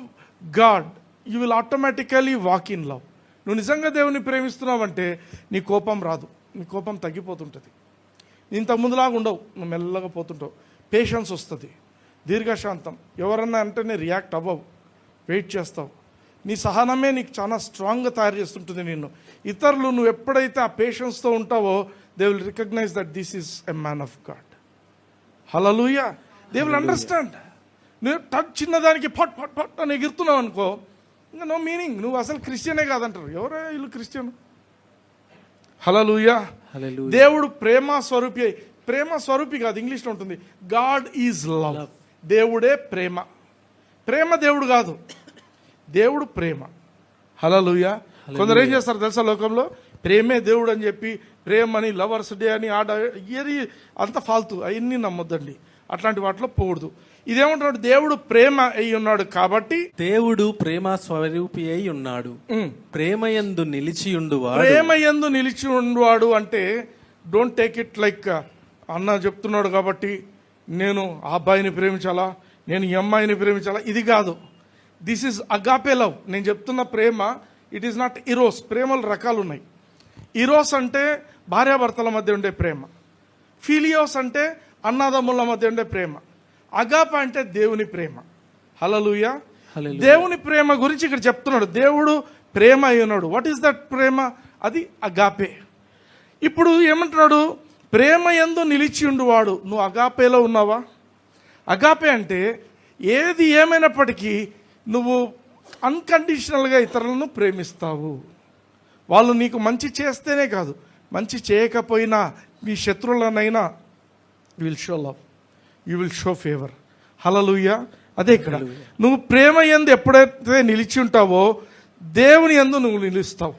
God you will automatically walk in love. నువ్వు నిజంగా దేవుని ప్రేమిస్తున్నావంటే నీ కోపం రాదు, నీ కోపం తగ్గిపోతుంటుంది. ఇంతకుముందులాగా ఉండవు, నువ్వు మెల్లగా పోతుంటావు. పేషెన్స్ వస్తుంది, దీర్ఘశాంతం. ఎవరన్నా అంటేనే రియాక్ట్ అవ్వవు, వెయిట్ చేస్తావు. నీ సహనమే నీకు చాలా స్ట్రాంగ్గా తయారు చేస్తుంటుంది నిన్ను. ఇతరులు నువ్వు ఎప్పుడైతే ఆ పేషెన్స్తో ఉంటావో they will recognise that this is a man of God. Hallelujah. They will understand. నువ్వు టచ్ చిన్నదానికి ఫట్ ఫట్ ఫట్ అని ఎగురుతున్నావు అనుకో, ఇంకా నో మీనింగ్, నువ్వు అసలు క్రిస్టియనే కాదంటారు. ఎవరో వీళ్ళు క్రిస్టియన్. హల్లెలూయా. హల్లెలూయా. దేవుడు ప్రేమ స్వరూపి. ప్రేమ స్వరూపి కాదు, ఇంగ్లీష్లో ఉంటుంది గాడ్ ఈజ్ లవ్. దేవుడే ప్రేమ. ప్రేమ దేవుడు కాదు, దేవుడు ప్రేమ. హల్లెలూయా. కొందరు ఏం చేస్తారు తెలుసా లోకంలో? ప్రేమే దేవుడు అని చెప్పి ప్రేమని, లవర్స్ డే అని, ఇయరి అంత ఫాల్తు, అవన్నీ నమ్మొద్దండి. అట్లాంటి వాటిలో పోకూడదు. ఇదేమంటున్నాడు? దేవుడు ప్రేమ అయి ఉన్నాడు కాబట్టి, దేవుడు ప్రేమ స్వరూపి అయి ఉన్నాడు, ప్రేమయందు నిలిచియుండువాడు. ప్రేమయందు నిలిచి ఉండవాడు అంటే డోంట్ టేక్ ఇట్ లైక్ అన్న చెప్తున్నాడు కాబట్టి నేను ఆ అబ్బాయిని ప్రేమించాలా, నేను ఈ అమ్మాయిని ప్రేమించాలా, ఇది కాదు. This is agape love. నేను చెప్తున్న ప్రేమ ఇట్ ఈస్ నాట్ ఇరోస్. ప్రేమలు రకాలు ఉన్నాయి. ఇరోస్ అంటే భార్యాభర్తల మధ్య ఉండే ప్రేమ. ఫిలియోస్ అంటే అన్నదమ్ముల మధ్య ఉండే ప్రేమ. అగాప అంటే దేవుని ప్రేమ. హల్లెలూయా. దేవుని ప్రేమ గురించి ఇక్కడ చెప్తున్నాడు. దేవుడు ప్రేమ అయి ఉన్నాడు. వాట్ ఈస్ దట్ ప్రేమ? అది అగాపే. ఇప్పుడు ఏమంటున్నాడు? ప్రేమ యందు నిలిచి ఉండువాడు. నువ్వు అగాపేలో ఉన్నావా? అగాపే అంటే ఏది ఏమైనప్పటికీ నువ్వు అన్కండిషనల్గా ఇతరులను ప్రేమిస్తావు. వాళ్ళు నీకు మంచి చేస్తేనే కాదు, మంచి చేయకపోయినా, నీ శత్రువులనైనా you will show love, you will show favour. హల్లెలూయా. అదే ఇక్కడ నువ్వు ప్రేమ యందు ఎప్పుడైతే నిలిచి ఉంటావో దేవుని యందు నువ్వు నిలుస్తావు.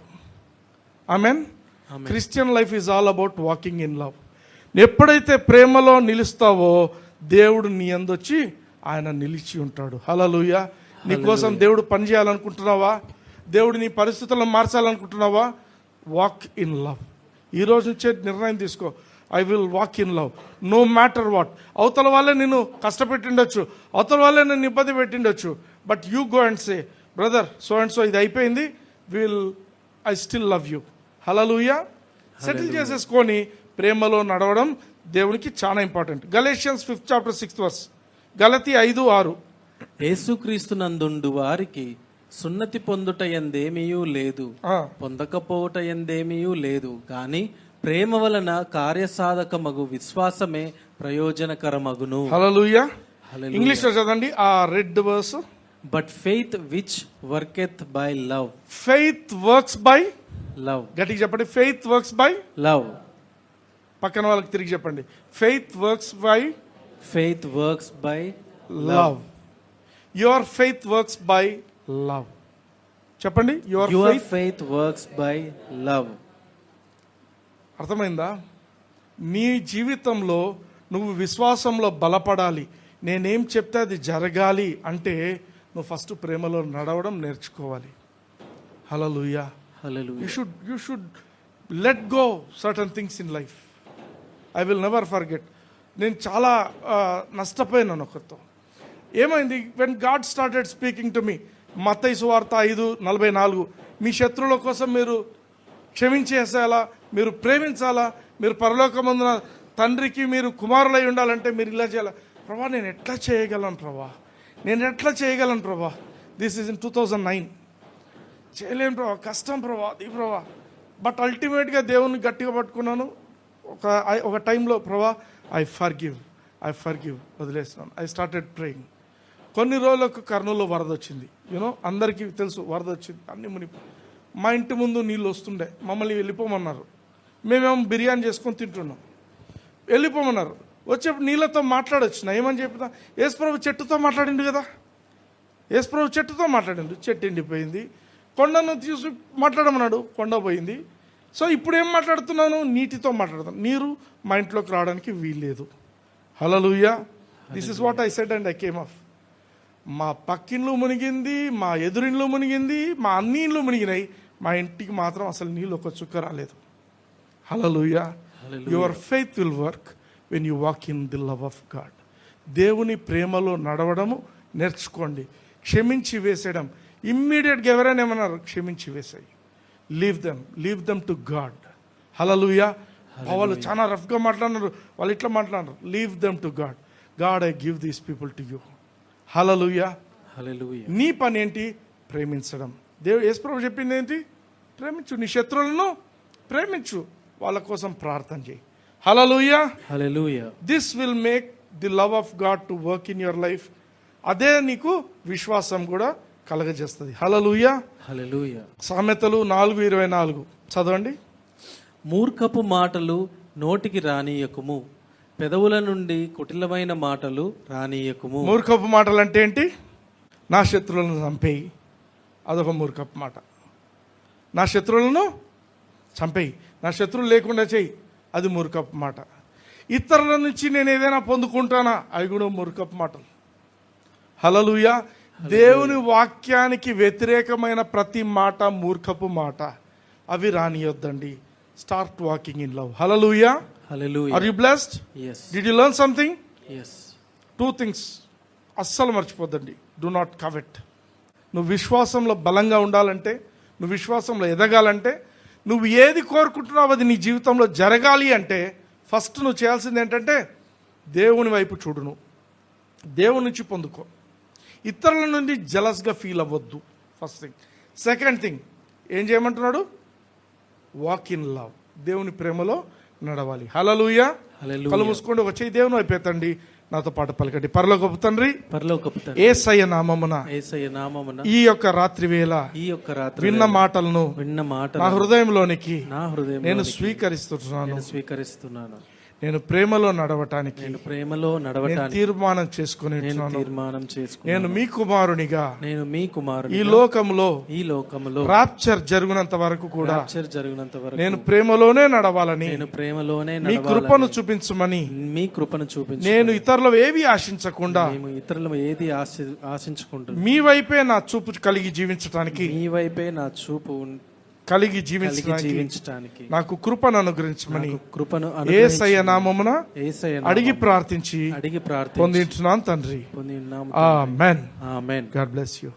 ఆమెన్. Christian life is all about walking in love. ఎప్పుడైతే ప్రేమలో నిలుస్తావో దేవుడు నీ యందు వచ్చి ఆయన నిలిచి ఉంటాడు. హల్లెలూయా. నీకోసం దేవుడు పని చేయాలనుకుంటున్నావా? దేవుడు నీ పరిస్థితులను మార్చాలనుకుంటున్నావా? Walk in love. ఈ రోజు నుంచే నిర్ణయం తీసుకో. I will walk in love no matter what. అవతల వాళ్ళే నిన్ను కష్టపెట్టిండొచ్చు, అవతల వాళ్ళే నిన్ను ఇబ్బంది పెట్టిండొచ్చు, but you go and say brother so and so ఇది అయిపోయింది, ఐ స్టిల్ లవ్ యూ. హల్లెలూయా. సెటిల్ చేసేసుకొని ప్రేమలో నడవడం దేవునికి చాలా important. Galatians 5th chapter 6th verse. గలతీ 5:6. యేసుక్రీస్తునందుండు వారికి సున్నతి పొందుట ఎందేమీయూ లేదు, పొందకపోవుట ఎందేమీయూ లేదు, గాని ప్రేమ వలన కార్యసాధకమగు విశ్వాసమే ప్రయోజనకరమగును. హల్లెలూయా. ఇంగ్లీష్ లో చదవండి ఆ red verse. But faith which worketh by love. Faith works by love. గట్టిగా చెప్పండి. Faith works by love. పక్కన వాళ్ళకి తిరిగి చెప్పండి. Faith works by love. Your faith works by love. చెప్పండి. Your faith works by love. అర్థమైందా? నీ జీవితంలో నువ్వు విశ్వాసంలో బలపడాలి, నేనేం చెప్తే అది జరగాలి అంటే నువ్వు ఫస్ట్ ప్రేమలో నడవడం నేర్చుకోవాలి. హల్లెలూయా. హల్లెలూయా. You should let go certain things in life. I will never forget. నేను చాలా నష్టపోయినాను ఒకరితో. ఏమైంది? when God started speaking to me, మత్తయి సువార్త 5:44, మీ శత్రువుల కోసం మీరు క్షమించేసేలా, మీరు ప్రేమించాలా, మీరు పరలోకమందున తండ్రికి మీరు కుమారులై ఉండాలంటే మీరు ఇలా చేయాలా. ప్రభా నేను ఎట్లా చేయగలను ప్రభా, దిస్ ఈజ్ ఇన్ 2009. చేయలేను ప్రభా, కష్టం ప్రభా, అది ప్రభా. బట్ అల్టిమేట్గా దేవుని గట్టిగా పట్టుకున్నాను. ఒక టైంలో ప్రభా ఐ ఫర్గివ్, ఐ ఫర్గివ్, వదిలేస్తున్నాను. I started praying. కొన్ని రోజులకు కర్నూలులో వరద వచ్చింది. యూనో అందరికీ తెలుసు వరద వచ్చింది, అన్ని మునిపి. మా ఇంటి ముందు నీళ్ళు వస్తుండే, మమ్మల్ని వెళ్ళిపోమన్నారు. మేమేమో బిర్యానీ చేసుకొని తింటున్నాం. వెళ్ళిపోమన్నారు. వచ్చేప్పుడు నీళ్ళతో మాట్లాడొచ్చిన. ఏమని చెప్తా, యేసుప్రభు చెట్టుతో మాట్లాడిండు కదా, యేసుప్రభు చెట్టుతో మాట్లాడిండు, చెట్టు ఎండిపోయింది. కొండను తీసి మాట్లాడమన్నాడు, కొండ పోయింది. సో ఇప్పుడు ఏం మాట్లాడుతున్నాను, నీటితో మాట్లాడుతాను. నీరు మా ఇంట్లోకి రావడానికి వీల్లేదు. హల్లెలూయా. This is what I said and I came off. మా పక్కిండ్లు మునిగింది, మా ఎదురిండ్లు మునిగింది, మా అన్ని ఇండ్లు మునిగినాయి. మా ఇంటికి మాత్రం అసలు నీళ్ళు ఒక చుక్క రాలేదు. హల్లెలూయా. Your faith will work when you walk in the love of God. దేవుని ప్రేమలో నడవడము నేర్చుకోండి. క్షమించి వేసేయడం. ఇమ్మీడియట్గా ఎవరైనా ఏమన్నారు, క్షమించి వేసాయి. Leave them to God. హల్లెలూయా. వాళ్ళు చాలా రఫ్గా మాట్లాడినారు, వాళ్ళు ఇట్లా మాట్లాడినారు. Leave them to God. God I give these people to you. హల్లెలూయా. హల్లెలూయా. నీ పని ఏంటి, ప్రేమించడం. యేసుప్రభు చెప్పింది ఏంటి, ప్రేమించు. నీ శత్రువులను ప్రేమించు, వాళ్ళ కోసం ప్రార్థన చేయి. హల్లెలూయా. హల్లెలూయా. This will make the love of God to work in your life. అదే నీకు విశ్వాసం కూడా కలగజేస్తుంది. హల్లెలూయా. హల్లెలూయా. సామెతలు 4:24 చదవండి. మూర్ఖపు మాటలు నోటికి రానీయకుము, పెదవుల నుండి కుటిలమైన మాటలు రానీయకుము. మూర్ఖపు మాటలు అంటే ఏంటి, నా శత్రువులను చంపేయి, అదొక మూర్ఖపు మాట. నా శత్రువులను చంపేయి, నా శత్రువులు లేకుండా చేయి, అది మూర్ఖపు మాట. ఇతరుల నుంచి నేను ఏదైనా పొందుకుంటానా, అవి కూడా మూర్ఖపు మాటలు. హల్లెలూయా. దేవుని వాక్యానికి వ్యతిరేకమైన ప్రతి మాట మూర్ఖపు మాట. అవి రానియొద్దండి. Start walking in love. హల్లెలూయా. హల్లెలూయా. Are you blessed? yes did you learn something? yes 2 things అస్సలు మర్చిపోద్దండి. Do not covet. నువ్వు విశ్వాసంలో బలంగా ఉండాలంటే, నువ్వు విశ్వాసంలో ఎదగాలంటే, నువ్వు ఏది కోరుకుంటున్నావు అది నీ జీవితంలో జరగాలి అంటే ఫస్ట్ నువ్వు చేయాల్సింది ఏంటంటే దేవుని వైపు చూడు. నువ్వు దేవుని నుంచి పొందుకో. ఇతరుల నుండి జలస్గా ఫీల్ అవ్వద్దు. First thing. సెకండ్ థింగ్ ఏం చేయమంటున్నాడు, వాక్ ఇన్ లవ్. దేవుని ప్రేమలో నడవాలి. హల్లెలూయా. హల్లెలూయా. కళ్ళు మూసుకోండి. ఒక చెయ్యి దేవుని వైపు ఎత్తండి. నాతో పాటు పలకండి. పరలోకపు తండ్రి, పరలోకపు తండ్రి, యేసయ్య నామమున యేసయ్య నామమున ఈ యొక్క రాత్రి వేళ ఈ యొక్క రాత్రి విన్న మాటలను నా హృదయంలోనికి నా హృదయం నేను స్వీకరిస్తున్నాను. స్వీకరిస్తున్నాను. నేను ప్రేమలో నడవటానికి నేను ప్రేమలో నడవటానికి తీర్మానం చేసుకుని తీర్మానం చేసుకుని నేను మీ కుమారునిగా నేను మీ కుమారుని ఈ లోకంలో రాప్చర్ జరుగునంత వరకు కూడా రాప్చర్ జరుగునంత వరకు నేను ప్రేమలోనే నడవాలని నేను ప్రేమలోనే మీ కృపను చూపించమని మీ కృపను చూపించు. నేను ఇతరులు ఏవి ఆశించకుండా మేము ఇతరులు ఏది ఆశించుకుంటున్నాం మీ వైపే నా చూపు కలిగి జీవించడానికి మీ వైపే నా చూపు కలిగి జీవించడానికి నాకు కృపను అనుగ్రహించమని కృపను యేసయ్య నామమున అడిగి ప్రార్థించి పొందింటున్నాను తండ్రి. పొందినాము. ఆమేన్. ఆమేన్. God bless you.